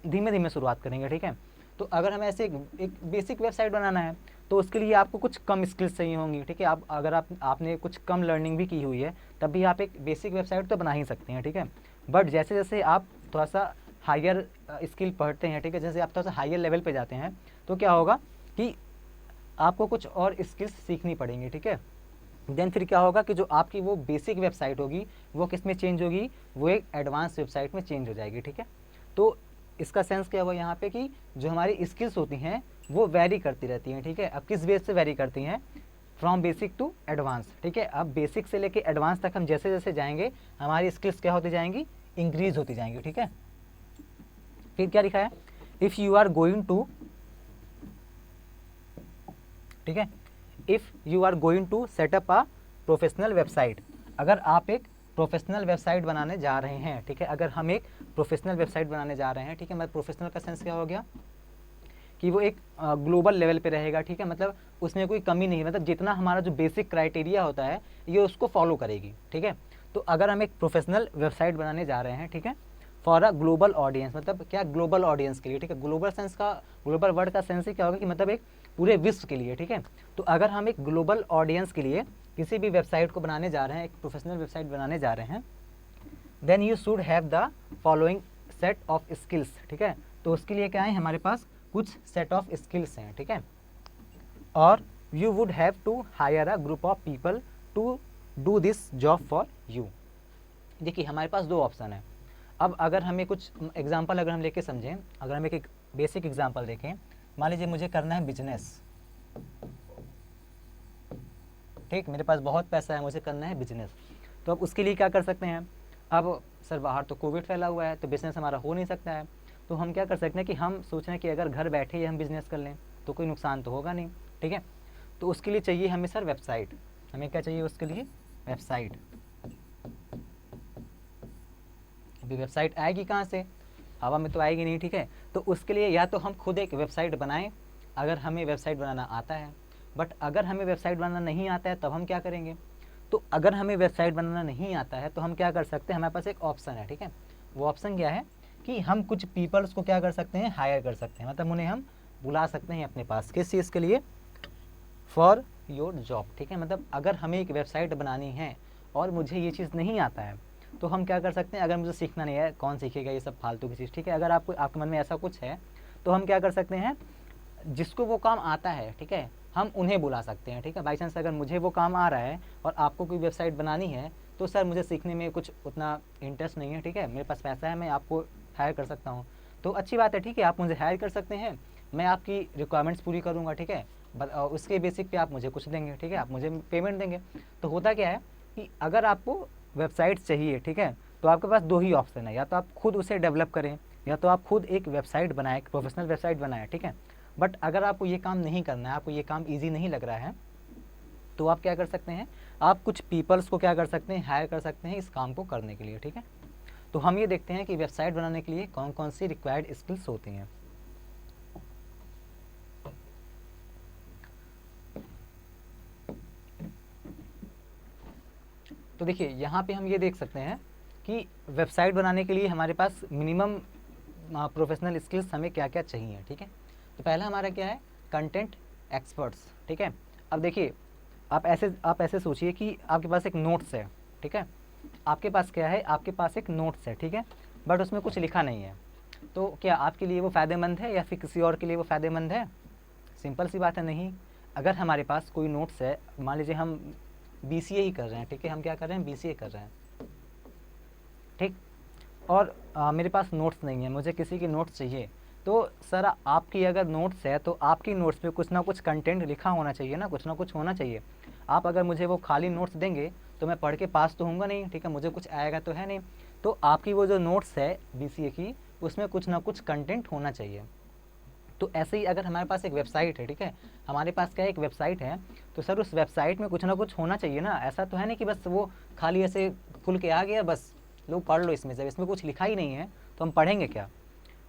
S1: धीमे धीमे शुरुआत करेंगे, ठीक है। तो अगर हमें ऐसे एक बेसिक वेबसाइट बनाना है, तो उसके लिए आपको कुछ कम स्किल्स चाहिए होंगी, ठीक है। आप अगर आपने कुछ कम लर्निंग भी की हुई है, तब भी आप एक बेसिक वेबसाइट तो बना ही सकते हैं, ठीक है। बट जैसे जैसे आप थोड़ा सा हायर स्किल पढ़ते हैं, ठीक है, जैसे आप थोड़ा सा हायर लेवल पे जाते हैं, तो क्या होगा कि आपको कुछ और स्किल्स सीखनी पड़ेंगी, ठीक है। देन फिर क्या होगा कि जो आपकी वो बेसिक वेबसाइट होगी वो किस में चेंज होगी, वो एक एडवांस वेबसाइट में चेंज हो जाएगी, ठीक है। तो इसका सेंस क्या हुआ यहाँ पे कि जो हमारी स्किल्स होती हैं वो वेरी करती रहती हैं, ठीक है। अब किस बेस से वेरी करती हैं, फ्रॉम बेसिक टू एडवांस, ठीक है। अब बेसिक से लेके एडवांस तक हम जैसे जैसे जाएंगे हमारी स्किल्स क्या होती जाएंगी, इंक्रीज होती जाएंगी, ठीक है। फिर क्या लिखा है, if you are going to, ठीक है, if you are going to setup a professional website, अगर आप एक प्रोफेशनल वेबसाइट बनाने जा रहे हैं, ठीक है, अगर हम एक प्रोफेशनल वेबसाइट बनाने जा रहे हैं, ठीक है, मतलब प्रोफेशनल का सेंस क्या हो गया कि वो एक ग्लोबल लेवल पे रहेगा, ठीक है, मतलब उसमें कोई कमी नहीं, मतलब जितना हमारा जो बेसिक क्राइटेरिया होता है ये उसको फॉलो करेगी, ठीक है। तो अगर हम एक प्रोफेशनल वेबसाइट बनाने जा रहे हैं, ठीक है, फॉर अ ग्लोबल ऑडियंस, मतलब क्या ग्लोबल ऑडियंस के लिए, ठीक है, ग्लोबल सेंस का, ग्लोबल वर्ड का सेंस ही क्या होगा कि मतलब एक पूरे विश्व के लिए, ठीक है। तो अगर हम एक ग्लोबल ऑडियंस के लिए किसी भी वेबसाइट को बनाने जा रहे हैं, एक प्रोफेशनल वेबसाइट बनाने जा रहे हैं, then you should have the following set of skills, ठीक है। तो उसके लिए क्या है, हमारे पास कुछ सेट ऑफ स्किल्स हैं, ठीक है। और you would have to hire a group of people to do this job for you. देखिए हमारे पास दो ऑप्शन है। अब अगर हमें कुछ एग्जांपल अगर हम लेके समझें, अगर हम एक बेसिक एग्जांपल देखें, मान लीजिए मुझे करना है बिजनेस, ठीक, मेरे पास बहुत पैसा है, मुझे करना है बिजनेस, तो अब उसके लिए क्या कर सकते हैं। अब सर बाहर तो कोविड फैला हुआ है, तो बिज़नेस हमारा हो नहीं सकता है, तो हम क्या कर सकते हैं कि हम सोच रहे हैं कि अगर घर बैठे ही हम बिज़नेस कर लें तो कोई नुकसान तो होगा नहीं, ठीक है। तो उसके लिए चाहिए हमें सर वेबसाइट, हमें क्या चाहिए उसके लिए, वेबसाइट, अभी वेबसाइट आएगी कहाँ से, हवा में तो आएगी नहीं, ठीक है। तो उसके लिए या तो हम खुद एक वेबसाइट बनाएं अगर हमें वेबसाइट बनाना आता है, बट अगर हमें वेबसाइट बनाना नहीं आता है तब हम क्या करेंगे। तो अगर हमें वेबसाइट बनाना नहीं आता है तो हम क्या कर सकते हैं, हमारे पास एक ऑप्शन है, ठीक है। वो ऑप्शन क्या है कि हम कुछ पीपल्स को क्या कर सकते हैं, हायर कर सकते हैं, मतलब उन्हें हम बुला सकते हैं अपने पास, किस चीज़ के लिए, फॉर योर जॉब, ठीक है। मतलब अगर हमें एक वेबसाइट बनानी है और मुझे ये चीज़ नहीं आता है तो हम क्या कर सकते हैं, अगर मुझे सीखना नहीं है, कौन सीखेगा ये सब फालतू की चीज़, ठीक है। अगर आपके मन में ऐसा कुछ है तो हम क्या कर सकते हैं, जिसको वो काम आता है, ठीक है, हम उन्हें बुला सकते हैं, ठीक है। बाई चांस अगर मुझे वो काम आ रहा है और आपको कोई वेबसाइट बनानी है तो सर मुझे सीखने में कुछ उतना इंटरेस्ट नहीं है, ठीक है, मेरे पास पैसा है, मैं आपको हायर कर सकता हूँ, तो अच्छी बात है, ठीक है, आप मुझे हायर कर सकते हैं, मैं आपकी रिक्वायरमेंट्स पूरी करूँगा, ठीक है, उसके बेसिक पे आप मुझे कुछ देंगे, ठीक है, आप मुझे पेमेंट देंगे। तो होता क्या है कि अगर आपको वेबसाइट चाहिए, ठीक है, तो आपके पास दो ही ऑप्शन है, या तो आप खुद उसे डेवलप करें या तो आप खुद एक वेबसाइट बनाएं, एक प्रोफेशनल वेबसाइट बनाएं, ठीक है। बट अगर आपको ये काम नहीं करना है, आपको ये काम ईजी नहीं लग रहा है, तो आप क्या कर सकते हैं, आप कुछ पीपल्स को क्या कर सकते हैं, हायर कर सकते हैं इस काम को करने के लिए, ठीक है। तो हम ये देखते हैं कि वेबसाइट बनाने के लिए कौन कौन सी रिक्वायर्ड स्किल्स होती हैं। तो देखिए यहाँ पे हम ये देख सकते हैं कि वेबसाइट बनाने के लिए हमारे पास मिनिमम प्रोफेशनल स्किल्स हमें क्या क्या चाहिए, ठीक है। तो पहला हमारा क्या है, कंटेंट एक्सपर्ट्स, ठीक है। अब देखिए आप ऐसे सोचिए कि आपके पास एक नोट्स है, ठीक है, आपके पास क्या है, आपके पास एक नोट्स है, ठीक है, बट उसमें कुछ लिखा नहीं है, तो क्या आपके लिए वो फ़ायदेमंद है या फिर किसी और के लिए वो फ़ायदेमंद है, सिंपल सी बात है, नहीं। अगर हमारे पास कोई नोट्स है, मान लीजिए हम BCA ही कर रहे हैं, ठीक है, हम क्या कर रहे हैं, BCA कर रहे हैं, ठीक, और मेरे पास नोट्स नहीं है, मुझे किसी की नोट्स चाहिए, तो सर आपकी अगर नोट्स है तो आपकी नोट्स पे कुछ ना कुछ कंटेंट लिखा होना चाहिए ना, कुछ ना कुछ होना चाहिए। आप अगर मुझे वो खाली नोट्स देंगे तो मैं पढ़ के पास तो होऊंगा नहीं, ठीक है, मुझे कुछ आएगा तो है नहीं। तो आपकी वो जो नोट्स है BCA की, उसमें कुछ ना कुछ कंटेंट होना चाहिए। तो ऐसे ही अगर हमारे पास एक वेबसाइट है, ठीक है, हमारे पास क्या है, एक वेबसाइट है, तो सर उस वेबसाइट में कुछ ना कुछ होना चाहिए ना, ऐसा तो है नहीं कि बस वो खाली ऐसे खुल के आ गया, बस लो पढ़ लो इसमें, जब इसमें कुछ लिखा ही नहीं है तो हम पढ़ेंगे क्या।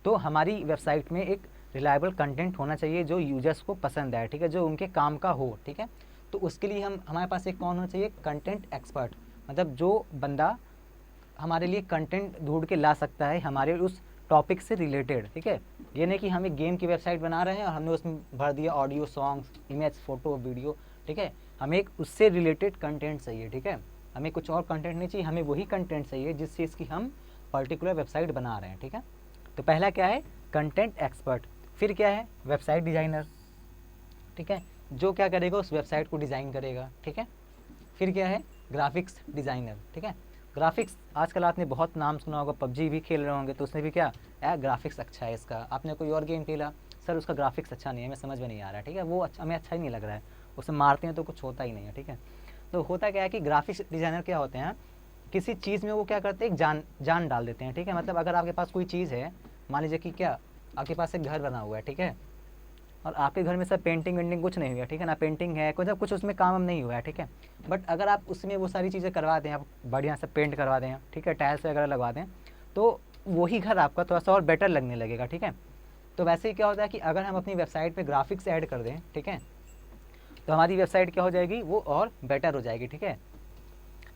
S1: तो हमारी वेबसाइट में एक रिलायबल कंटेंट होना चाहिए जो यूजर्स को पसंद आए, ठीक है, जो उनके काम का हो, ठीक है। तो उसके लिए हमारे पास एक कौन होना चाहिए, कंटेंट एक्सपर्ट, मतलब जो बंदा हमारे लिए कंटेंट ढूंढ के ला सकता है हमारे उस टॉपिक से रिलेटेड, ठीक है। ये नहीं कि हम एक गेम की वेबसाइट बना रहे हैं और हमने उसमें भर दिया audio, songs, image, photo, video, ठीक है, हमें एक उससे रिलेटेड कंटेंट चाहिए, ठीक है, हमें कुछ और कंटेंट नहीं चाहिए, हमें वही कंटेंट चाहिए जिस चीज़ की हम पर्टिकुलर वेबसाइट बना रहे हैं, ठीक है। तो पहला क्या है, कंटेंट एक्सपर्ट, फिर क्या है, वेबसाइट डिज़ाइनर, ठीक है, जो क्या करेगा, उस वेबसाइट को डिज़ाइन करेगा, ठीक है। फिर क्या है, ग्राफिक्स डिज़ाइनर, ठीक है। ग्राफिक्स आजकल आपने बहुत नाम सुना होगा, PUBG भी खेल रहे होंगे तो उसमें भी क्या है, ग्राफिक्स अच्छा है इसका, आपने कोई और गेम खेला, सर उसका ग्राफिक्स अच्छा नहीं है, हमें समझ में नहीं आ रहा है, ठीक है, वो अच्छा, हमें अच्छा ही नहीं लग रहा है, उसे मारते हैं तो कुछ होता ही नहीं है, ठीक है। तो होता क्या है कि ग्राफिक्स डिज़ाइनर क्या होते हैं, किसी चीज़ में वो क्या करते हैं, एक जान डाल देते हैं, ठीक है। मतलब अगर आपके पास कोई चीज़ है, मान लीजिए कि क्या आपके पास एक घर बना हुआ है, ठीक है, और आपके घर में सब पेंटिंग वेंटिंग कुछ नहीं हुआ, ठीक है ना, पेंटिंग है कुछ उसमें काम नहीं हुआ है, ठीक है। बट अगर आप उसमें वो सारी चीज़ें करवा दें, आप बढ़िया से पेंट करवा दें, ठीक है, टाइल्स वगैरह लगवा दें, तो वही घर आपका थोड़ा सा और बेटर लगने लगेगा, ठीक है। तो वैसे ही क्या होता है कि अगर हम अपनी वेबसाइट पे ग्राफिक्स ऐड कर दें, ठीक है, तो हमारी वेबसाइट क्या हो जाएगी, वो और बेटर हो जाएगी, ठीक है।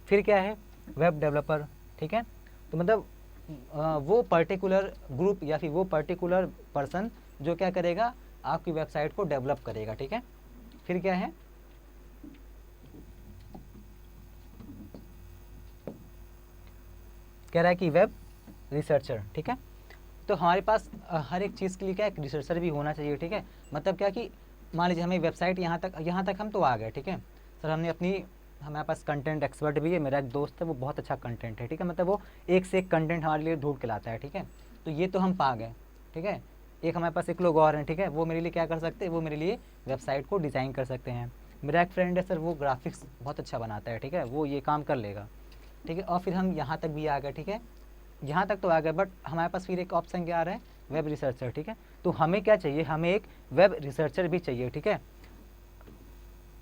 S1: फिर क्या है, वेब डेवलपर, ठीक है, तो मतलब वो पर्टिकुलर ग्रुप या फिर वो पर्टिकुलर पर्सन जो क्या करेगा, आपकी वेबसाइट को डेवलप करेगा, ठीक है। फिर क्या है, कह रहा है कि वेब रिसर्चर, ठीक है। तो हमारे पास हर एक चीज़ के लिए क्या एक रिसर्चर भी होना चाहिए, ठीक है। मतलब क्या कि मान लीजिए हमें वेबसाइट यहाँ तक हम तो आ गए, ठीक है, सर हमने अपनी, हमारे पास कंटेंट एक्सपर्ट भी है, मेरा एक दोस्त है, वो बहुत अच्छा कंटेंट है, ठीक है, मतलब वो एक से एक कंटेंट हमारे लिए ढूंढ के लाता है, ठीक है। तो ये तो हम पा गए, ठीक है। एक हमारे पास एक लोग और हैं, ठीक है, वो मेरे लिए क्या कर सकते हैं, वो मेरे लिए वेबसाइट को डिज़ाइन कर सकते हैं। मेरा एक फ्रेंड है सर, वो ग्राफिक्स बहुत अच्छा बनाता है, ठीक है, वो ये काम कर लेगा, ठीक है। और फिर हम यहाँ तक भी आ गए, ठीक है, यहाँ तक तो आ गए, बट हमारे पास फिर एक ऑप्शन क्या आ रहा है, वेब रिसर्चर, ठीक है। तो हमें क्या चाहिए, हमें एक वेब रिसर्चर भी चाहिए, ठीक है।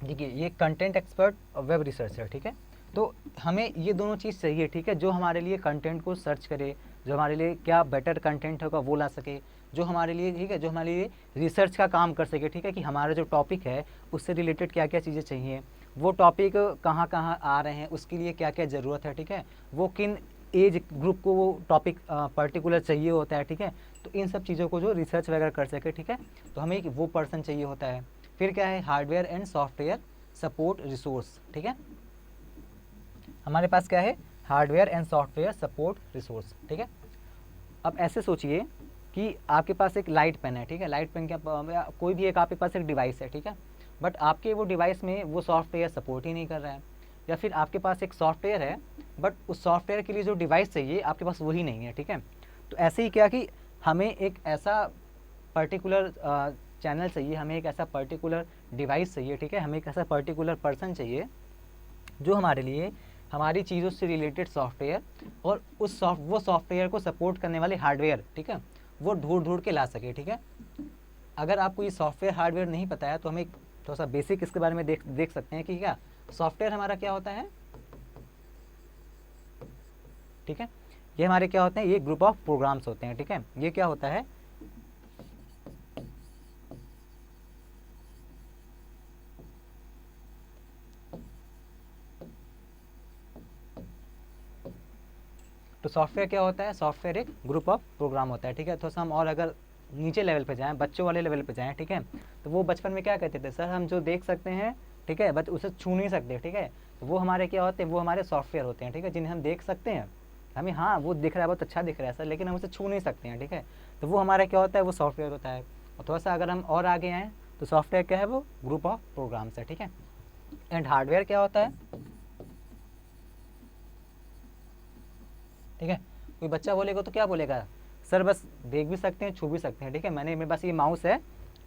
S1: देखिए ये कंटेंट एक्सपर्ट और वेब रिसर्चर, ठीक है। तो हमें ये दोनों चीज़ चाहिए, ठीक है, जो हमारे लिए कंटेंट को सर्च करे, जो हमारे लिए क्या बेटर कंटेंट होगा वो ला सके, जो हमारे लिए, ठीक है, जो हमारे लिए रिसर्च का काम कर सके, ठीक है, कि हमारा जो टॉपिक है उससे रिलेटेड क्या क्या चीज़ें चाहिए, वो टॉपिक कहाँ कहाँ आ रहे हैं, उसके लिए क्या क्या ज़रूरत है, ठीक है, वो किन एज ग्रुप को वो टॉपिक पर्टिकुलर चाहिए होता है, ठीक है। तो इन सब चीज़ों को जो रिसर्च वगैरह कर सके, ठीक है, तो हमें एक वो पर्सन चाहिए होता है। फिर क्या है, hardware and software support resource, ठीक है, हमारे पास क्या है, hardware and software support resource, ठीक है। अब ऐसे सोचिए कि आपके पास एक लाइट पेन है, ठीक है, लाइट पेन क्या, कोई भी एक आपके पास एक डिवाइस है, ठीक है, बट आपके वो डिवाइस में वो सॉफ्टवेयर सपोर्ट ही नहीं कर रहा है, या फिर आपके पास एक सॉफ्टवेयर है बट उस सॉफ्टवेयर के लिए जो डिवाइस चाहिए आपके पास वही नहीं है, ठीक है। तो ऐसे ही क्या कि हमें एक ऐसा पर्टिकुलर चैनल चाहिए, हमें एक ऐसा पर्टिकुलर डिवाइस चाहिए, ठीक है, हमें एक ऐसा पर्टिकुलर पर्सन चाहिए जो हमारे लिए हमारी चीज़ों से रिलेटेड सॉफ्टवेयर और वो सॉफ्टवेयर को सपोर्ट करने वाले हार्डवेयर, ठीक है, वो ढूंढ के ला सके, ठीक है। अगर आपको ये सॉफ्टवेयर हार्डवेयर नहीं पता है तो हमें थोड़ा सा बेसिक इसके बारे में देख सकते हैं कि क्या सॉफ्टवेयर हमारा क्या होता है, ठीक है, ये हमारे क्या होते हैं, ये ग्रुप ऑफ प्रोग्राम्स होते हैं, ठीक है, ये क्या होता है, तो सॉफ्टवेयर क्या होता है, सॉफ्टवेयर एक ग्रुप ऑफ प्रोग्राम होता है, ठीक है। थोड़ा सा हम और अगर नीचे लेवल पे जाएं, बच्चों वाले लेवल पे जाएं, ठीक है, तो वो बचपन में क्या कहते थे, सर हम जो देख सकते हैं, ठीक है, बट उसे छू नहीं सकते, ठीक है, तो वो हमारे क्या होते हैं, वो हमारे सॉफ्टवेयर होते हैं, ठीक है, जिन्हें हम देख सकते हैं, हमें हाँ वो दिख रहा है, बहुत अच्छा दिख रहा है सर, लेकिन हम उसे छू नहीं सकते हैं, ठीक है, तो वो हमारा क्या होता है, वो सॉफ्टवेयर होता है। और थोड़ा सा अगर हम और आगे आएँ तो सॉफ्टवेयर क्या है, वो ग्रुप ऑफ प्रोग्राम्स है, ठीक है। एंड हार्डवेयर क्या होता है, ठीक है, कोई बच्चा बोलेगा तो क्या बोलेगा, सर बस देख भी सकते हैं छू भी सकते हैं, ठीक है, मेरे पास ये माउस है,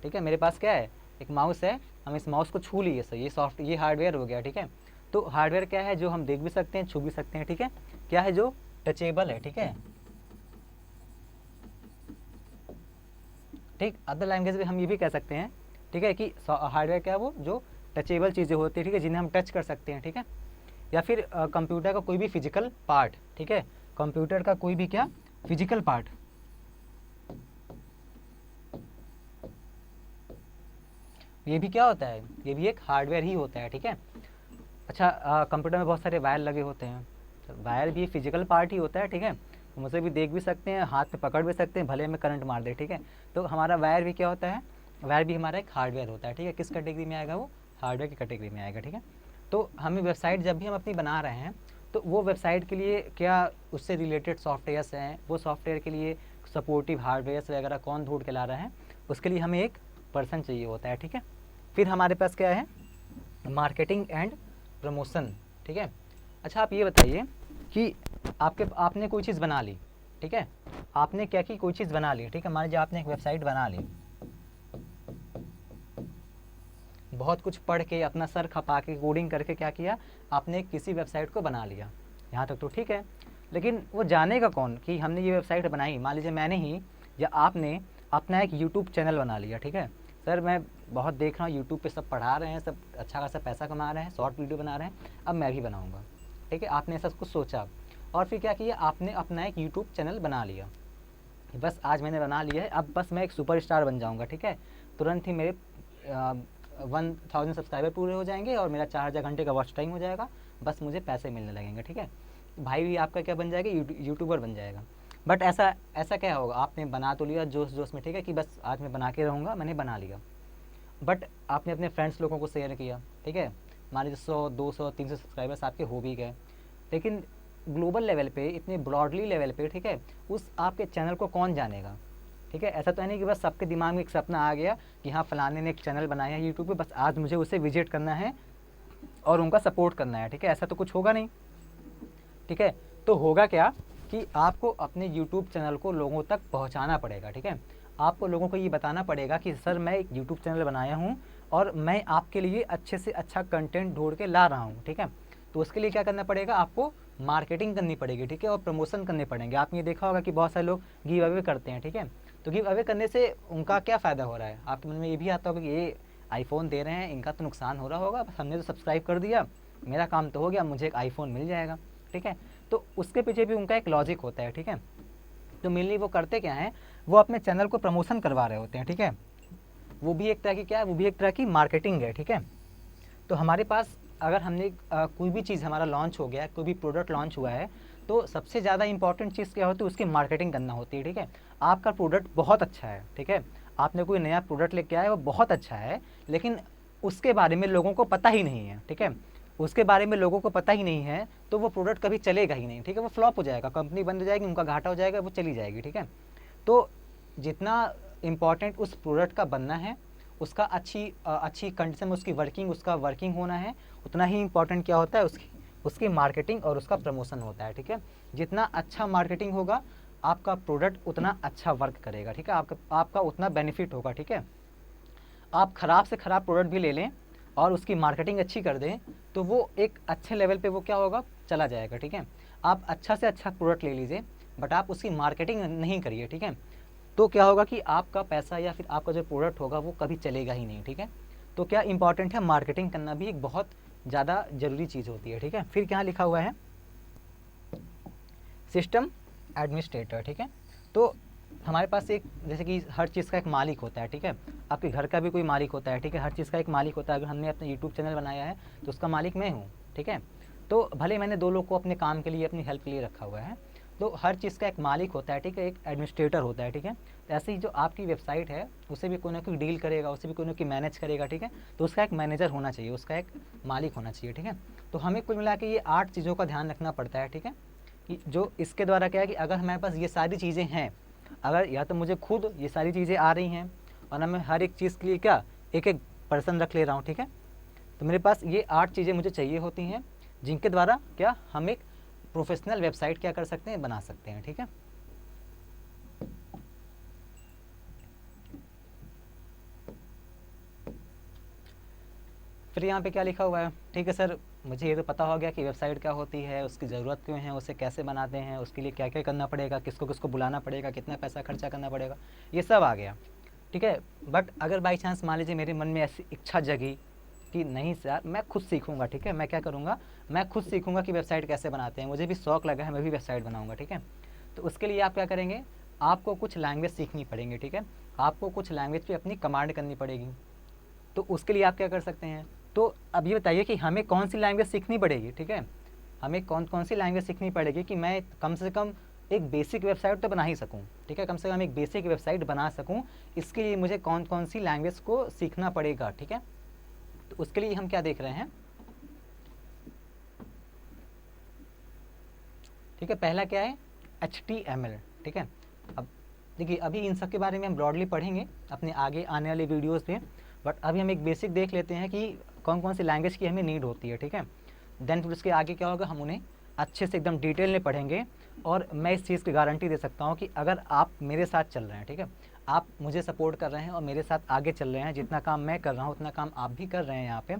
S1: ठीक है, मेरे पास क्या है, एक माउस है, हम इस माउस को छू लिए सर, ये हार्डवेयर हो गया, ठीक है। तो हार्डवेयर क्या है, जो हम देख भी सकते हैं छू भी सकते हैं, ठीक है, क्या है, जो टचेबल है, ठीक है, ठीक, अदर लैंग्वेज में हम ये भी कह सकते हैं, ठीक है, कि हार्डवेयर क्या है, वो जो टचेबल चीज़ें होती है, ठीक है, जिन्हें हम टच कर सकते हैं, ठीक है, या फिर कंप्यूटर का कोई भी फिजिकल पार्ट, ठीक है, कंप्यूटर का कोई भी क्या फिजिकल पार्ट, ये भी क्या होता है, ये भी एक हार्डवेयर ही होता है, ठीक है। अच्छा, कंप्यूटर में बहुत सारे वायर लगे होते हैं, तो वायर भी फिजिकल पार्ट ही होता है, ठीक है, तो मुझे भी देख भी सकते हैं, हाथ पे पकड़ भी सकते हैं, भले में करंट मार दे, ठीक है, तो हमारा वायर भी क्या होता है, वायर भी हमारा एक हार्डवेयर होता है, ठीक है, किस कैटेगरी में आएगा, वो हार्डवेयर की कैटेगरी में आएगा, ठीक है। तो हमें वेबसाइट जब भी हम अपनी बना रहे हैं तो वो वेबसाइट के लिए क्या उससे रिलेटेड सॉफ्टवेयर्स हैं, वो सॉफ्टवेयर के लिए सपोर्टिव हार्डवेयर्स वगैरह कौन ढूंढ के ला रहा है, उसके लिए हमें एक पर्सन चाहिए होता है, ठीक है। फिर हमारे पास क्या है, मार्केटिंग एंड प्रमोशन, ठीक है। अच्छा आप ये बताइए कि आपने कोई चीज़ बना ली, ठीक है, आपने क्या की कोई चीज़ बना ली, ठीक है, मान लीजिए आपने एक वेबसाइट बना ली, बहुत कुछ पढ़ के अपना सर खपा के कोडिंग करके क्या किया, आपने किसी वेबसाइट को बना लिया, यहाँ तक तो ठीक है, लेकिन वो जानेगा कौन कि हमने ये वेबसाइट बनाई, मान लीजिए मैंने ही या आपने अपना एक यूट्यूब चैनल बना लिया, ठीक है, सर मैं बहुत देख रहा हूँ यूट्यूब पे सब पढ़ा रहे हैं, सब अच्छा खासा पैसा कमा रहे हैं, शॉर्ट वीडियो बना रहे हैं, अब मैं भी बनाऊँगा, ठीक है, आपने ऐसा कुछ सोचा और फिर क्या किया, आपने अपना एक यूट्यूब चैनल बना लिया, बस आज मैंने बना लिया है, अब बस मैं एक सुपरस्टार बन जाऊँगा, ठीक है, तुरंत ही मेरे 1000 सब्सक्राइबर पूरे हो जाएंगे और मेरा 4000 घंटे का वॉच टाइम हो जाएगा, बस मुझे पैसे मिलने लगेंगे, ठीक है, भाई भी आपका क्या बन जाएगा, यूट्यूबर बन जाएगा। बट ऐसा ऐसा क्या होगा, आपने बना तो लिया जोश जोश में, ठीक है, कि बस आज मैं बना के रहूँगा, मैंने बना लिया, बट आपने अपने फ्रेंड्स लोगों को शेयर किया, ठीक है, मान लीजिए 100 200 300 सब्सक्राइबर्स आपके हो भी गए, लेकिन ग्लोबल लेवल पे, इतने ब्रॉडली लेवल पे, ठीक है, उस आपके चैनल को कौन जानेगा, ठीक है, ऐसा तो है नहीं कि बस सबके दिमाग में एक सपना आ गया कि हाँ फलाने ने एक चैनल बनाया है यूट्यूब पे, बस आज मुझे उसे विजिट करना है और उनका सपोर्ट करना है, ठीक है, ऐसा तो कुछ होगा नहीं, ठीक है। तो होगा क्या कि आपको अपने यूट्यूब चैनल को लोगों तक पहुंचाना पड़ेगा, ठीक है, आपको लोगों को ये बताना पड़ेगा कि सर मैं एक यूट्यूब चैनल बनाया हूँ और मैं आपके लिए अच्छे से अच्छा कंटेंट ढूंढ के ला रहा हूँ, ठीक है। तो उसके लिए क्या करना पड़ेगा, आपको मार्केटिंग करनी पड़ेगी, ठीक है, और प्रमोशन करने पड़ेंगे। आपने ये देखा होगा कि बहुत सारे लोग गिव अवे करते हैं, ठीक है, तो गिव अवे करने से उनका क्या फ़ायदा हो रहा है, आपके मन में ये भी आता होगा कि ये आईफोन दे रहे हैं, इनका तो नुकसान हो रहा होगा, बस हमने तो सब्सक्राइब कर दिया, मेरा काम तो हो गया, मुझे एक आईफोन मिल जाएगा, ठीक है। तो उसके पीछे भी उनका एक लॉजिक होता है, ठीक है। तो मेनली वो करते क्या हैं, वो अपने चैनल को प्रमोशन करवा रहे होते हैं, ठीक है। वो भी एक तरह की क्या है, वो भी एक तरह की मार्केटिंग है, ठीक है। तो हमारे पास अगर हमने कोई भी चीज़ हमारा लॉन्च हो गया, कोई भी प्रोडक्ट लॉन्च हुआ है, तो सबसे ज़्यादा इंपॉर्टेंट चीज़ क्या होती है, उसकी मार्केटिंग करना होती है, ठीक है। आपका प्रोडक्ट बहुत अच्छा है, ठीक है, आपने कोई नया प्रोडक्ट लेके आए वो बहुत अच्छा है, लेकिन उसके बारे में लोगों को पता ही नहीं है, ठीक है, उसके बारे में लोगों को पता ही नहीं है, तो वो प्रोडक्ट कभी चलेगा ही नहीं, ठीक है, वो फ्लॉप हो जाएगा, कंपनी बंद हो जाएगी, उनका घाटा हो जाएगा, वो चली जाएगी, ठीक है। तो जितना इम्पॉर्टेंट उस प्रोडक्ट का बनना है, उसका अच्छी कंडीशन में उसकी उसका वर्किंग होना है, उतना ही इम्पॉर्टेंट क्या होता है, उसकी मार्केटिंग और उसका प्रमोशन होता है, ठीक है। जितना अच्छा मार्केटिंग होगा, आपका प्रोडक्ट उतना अच्छा वर्क करेगा, ठीक है, आपका उतना बेनिफिट होगा, ठीक है। आप ख़राब से ख़राब प्रोडक्ट भी ले लें और उसकी मार्केटिंग अच्छी कर दें, तो वो एक अच्छे लेवल पे वो क्या होगा, चला जाएगा, ठीक है। आप अच्छा से अच्छा प्रोडक्ट ले लीजिए, बट आप उसकी मार्केटिंग नहीं करिए, ठीक है, तो क्या होगा कि आपका पैसा या फिर आपका जो प्रोडक्ट होगा वो कभी चलेगा ही नहीं, ठीक है। तो क्या इंपॉर्टेंट है, मार्केटिंग करना भी एक बहुत ज़्यादा ज़रूरी चीज़ होती है, ठीक है। फिर क्या लिखा हुआ है, सिस्टम एडमिनिस्ट्रेटर, ठीक है। तो हमारे पास एक, जैसे कि हर चीज़ का एक मालिक होता है, ठीक है, आपके घर का भी कोई मालिक होता है, ठीक है, हर चीज़ का एक मालिक होता है। अगर हमने अपना यूट्यूब चैनल बनाया है तो उसका मालिक मैं हूँ, ठीक है। तो भले मैंने 2 लोग को अपने काम के लिए, अपनी हेल्प के लिए रखा हुआ है, तो हर चीज़ का एक मालिक होता है, ठीक है, एक एडमिनिस्ट्रेटर होता है, ठीक है। तो ऐसे ही जो आपकी वेबसाइट है उसे भी कोई ना कोई डील करेगा, उसे भी कोई ना कोई मैनेज करेगा, ठीक है। तो उसका एक मैनेजर होना चाहिए, उसका एक मालिक होना चाहिए, ठीक है। तो हमें कुल मिला के ये 8 चीज़ों का ध्यान रखना पड़ता है, ठीक है, कि जो इसके द्वारा क्या है कि अगर हमारे पास ये सारी चीज़ें हैं, अगर या तो मुझे खुद ये सारी चीज़ें आ रही हैं और ना मैं हर एक चीज़ के लिए क्या एक एक पर्सन रख ले रहा हूँ, ठीक है। तो मेरे पास ये 8 चीज़ें मुझे चाहिए होती हैं, जिनके द्वारा क्या हम एक प्रोफेशनल वेबसाइट क्या कर सकते हैं, बना सकते हैं, ठीक है। फिर यहाँ पे क्या लिखा हुआ है, ठीक है सर, मुझे ये तो पता हो गया कि वेबसाइट क्या होती है, उसकी ज़रूरत क्यों है, उसे कैसे बनाते हैं, उसके लिए क्या क्या करना पड़ेगा, किसको किसको बुलाना पड़ेगा, कितना पैसा खर्चा करना पड़ेगा, ये सब आ गया, ठीक है। बट अगर बाई चांस मान लीजिए मेरे मन में ऐसी इच्छा जगी कि नहीं सर मैं खुद सीखूंगा, ठीक है, मैं क्या करूँगा, मैं खुद सीखूंगा कि वेबसाइट कैसे बनाते हैं, मुझे भी शौक लगा है, मैं भी वेबसाइट बनाऊँगा, ठीक है। तो उसके लिए आप क्या करेंगे, आपको कुछ लैंग्वेज सीखनी पड़ेंगी, ठीक है, आपको कुछ लैंग्वेज पे अपनी कमांड करनी पड़ेगी। तो उसके लिए आप क्या कर सकते हैं, तो अब ये बताइए कि हमें कौन सी लैंग्वेज सीखनी पड़ेगी, ठीक है, हमें कौन कौन सी लैंग्वेज सीखनी पड़ेगी कि मैं कम से कम एक बेसिक वेबसाइट तो बना ही सकूं, ठीक है, कम से कम एक बेसिक वेबसाइट बना सकूं, इसके लिए मुझे कौन कौन सी लैंग्वेज को सीखना पड़ेगा, ठीक है। तो उसके लिए हम क्या देख रहे हैं, ठीक है, पहला क्या है, HTML, ठीक है। अब देखिए अभी इन सब के बारे में हम ब्रॉडली पढ़ेंगे अपने आगे आने वाले वीडियोस पे, बट अभी हम एक बेसिक देख लेते हैं कि कौन कौन सी लैंग्वेज की हमें नीड होती है, ठीक है। देन फिर उसके आगे क्या होगा, हम उन्हें अच्छे से एकदम डिटेल में पढ़ेंगे, और मैं इस चीज़ की गारंटी दे सकता हूँ कि अगर आप मेरे साथ चल रहे हैं, ठीक है, आप मुझे सपोर्ट कर रहे हैं और मेरे साथ आगे चल रहे हैं, जितना काम मैं कर रहा हूँ उतना काम आप भी कर रहे हैं यहाँ पे,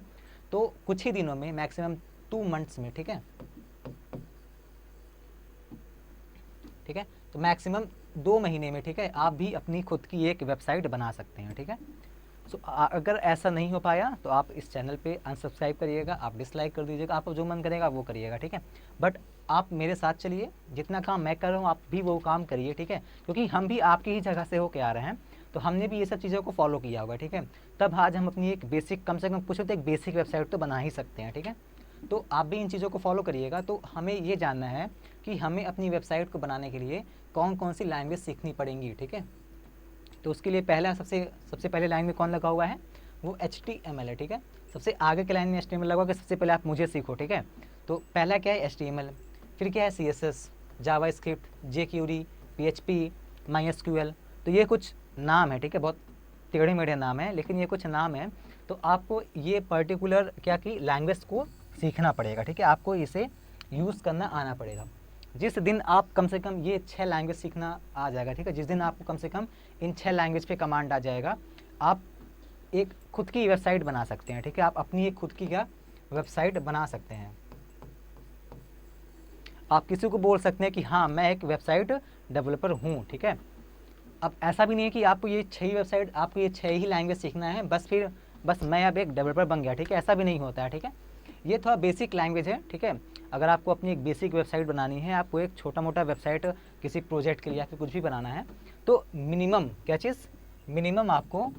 S1: तो कुछ ही दिनों में, मैक्सिमम 2 मंथ्स में, ठीक है, ठीक है, तो मैक्सिमम 2 महीने में, ठीक है, आप भी अपनी खुद की एक वेबसाइट बना सकते हैं, ठीक है। सो अगर ऐसा नहीं हो पाया तो आप इस चैनल पे अनसब्सक्राइब करिएगा, आप डिसलाइक कर दीजिएगा, आपको जो मन करेगा वो करिएगा, ठीक है। बट आप मेरे साथ चलिए, जितना काम मैं कर रहा हूँ आप भी वो काम करिए, ठीक है, क्योंकि हम भी आपकी ही जगह से होके आ रहे हैं, तो हमने भी ये सब चीज़ों को फॉलो किया होगा, ठीक है। तब आज हम अपनी एक बेसिक, कम से कम पूछो तो एक बेसिक वेबसाइट तो बना ही सकते हैं, ठीक है। तो आप भी इन चीज़ों को फॉलो करिएगा। तो हमें ये जानना है कि हमें अपनी वेबसाइट को बनाने के लिए कौन कौन सी लैंग्वेज सीखनी पड़ेंगी, ठीक है। तो उसके लिए पहला सबसे पहले लाइन में कौन लगा हुआ है, वो HTML है, ठीक है। सबसे आगे के लाइन में HTML लगा हुआ कि सबसे पहले आप मुझे सीखो, ठीक है। तो पहला क्या है, HTML, फिर क्या है CSS, JavaScript, jQuery, PHP, MySQL। तो ये कुछ नाम है, ठीक है, बहुत टेढ़े मेढ़े नाम है, लेकिन ये कुछ नाम है। तो आपको ये पर्टिकुलर क्या की लैंग्वेज को सीखना पड़ेगा, ठीक है, आपको इसे यूज़ करना आना पड़ेगा। जिस दिन आप कम से कम ये 6 लैंग्वेज सीखना आ जाएगा, ठीक है, जिस दिन आपको कम से कम इन 6 लैंग्वेज पे कमांड आ जाएगा, आप एक खुद की वेबसाइट बना सकते हैं, ठीक है, आप अपनी एक खुद की क्या वेबसाइट बना सकते हैं। आप किसी को बोल सकते हैं कि हाँ मैं एक वेबसाइट डेवलपर हूँ, ठीक है। अब ऐसा भी नहीं है कि आपको ये 6 ही वेबसाइट, आपको ये 6 ही लैंग्वेज सीखना है, बस फिर बस मैं अब एक डेवलपर बन गया, ठीक है, ऐसा भी नहीं होता है, ठीक है। ये थोड़ा बेसिक लैंग्वेज है, ठीक है। अगर आपको अपनी एक बेसिक वेबसाइट बनानी है, आपको एक छोटा मोटा वेबसाइट किसी प्रोजेक्ट के लिए या फिर कुछ भी बनाना है, तो मिनिमम क्या चीज़, मिनिमम आपको,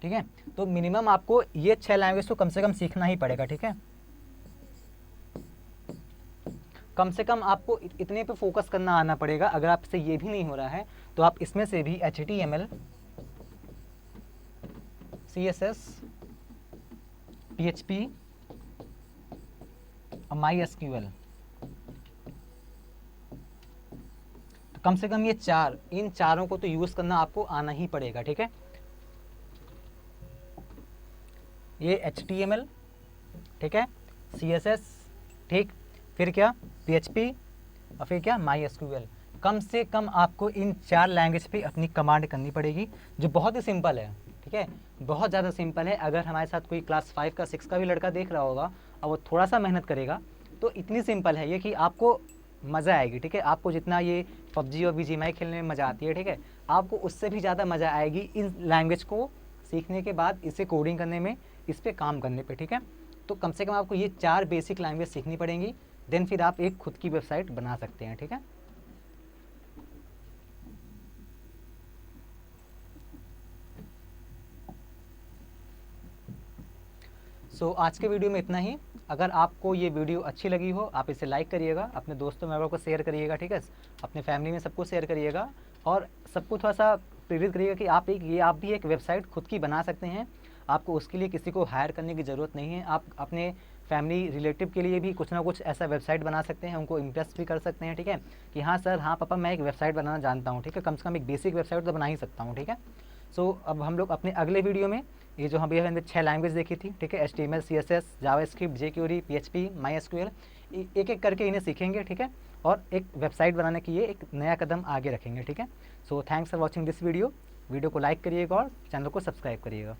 S1: ठीक है, तो मिनिमम आपको ये 6 लैंग्वेज तो कम से कम सीखना ही पड़ेगा, ठीक है। कम से कम आपको इतने पे फोकस करना आना पड़ेगा। अगर आपसे ये भी नहीं हो रहा है तो आप इसमें से भी HTML, CSS, PHP और MySQL, तो कम से कम ये इन चारों को तो यूज़ करना आपको आना ही पड़ेगा, ठीक है। ये HTML, ठीक है, CSS, ठीक, फिर क्या PHP और फिर क्या MySQL। कम से कम आपको इन 4 लैंग्वेज पे अपनी कमांड करनी पड़ेगी, जो बहुत ही सिंपल है, ठीक है, बहुत ज़्यादा सिंपल है। अगर हमारे साथ कोई क्लास 5 का 6 का भी लड़का देख रहा होगा और वो थोड़ा सा मेहनत करेगा तो इतनी सिंपल है ये कि आपको मज़ा आएगी, ठीक है। आपको जितना ये PUBG और BGMI खेलने में मज़ा आती है, ठीक है, आपको उससे भी ज़्यादा मज़ा आएगी इन लैंग्वेज को सीखने के बाद, इसे कोडिंग करने में, इस पर काम करने पे, ठीक है। तो कम से कम आपको ये 4 बेसिक लैंग्वेज सीखनी पड़ेंगी, देन फिर आप एक खुद की वेबसाइट बना सकते हैं, ठीक है। सो आज के वीडियो में इतना ही। अगर आपको ये वीडियो अच्छी लगी हो, आप इसे लाइक करिएगा, अपने दोस्तों मेंबर को शेयर करिएगा, ठीक है, अपने फैमिली में सबको शेयर करिएगा और सबको थोड़ा सा प्रेरित करिएगा कि आप भी एक वेबसाइट खुद की बना सकते हैं। आपको उसके लिए किसी को हायर करने की ज़रूरत नहीं है। आप अपने फैमिली रिलेटिव के लिए भी कुछ ना कुछ ऐसा वेबसाइट बना सकते हैं, उनको इम्प्रेस भी कर सकते हैं, ठीक है, कि हाँ सर, हाँ पापा, मैं एक वेबसाइट बनाना जानता हूँ, ठीक है, कम से कम एक बेसिक वेबसाइट तो बना ही सकता हूँ, ठीक है। सो अब हम लोग अपने अगले वीडियो में ये जो हमने 6 लैंग्वेज देखी थी, ठीक है, HTML, CSS, JavaScript, jQuery, PHP, MySQL, एक एक करके इन्हें सीखेंगे, ठीक है, और एक वेबसाइट बनाने के लिए एक नया कदम आगे रखेंगे, ठीक है। So thanks for watching this video को लाइक करिएगा और चैनल को सब्सक्राइब करिएगा।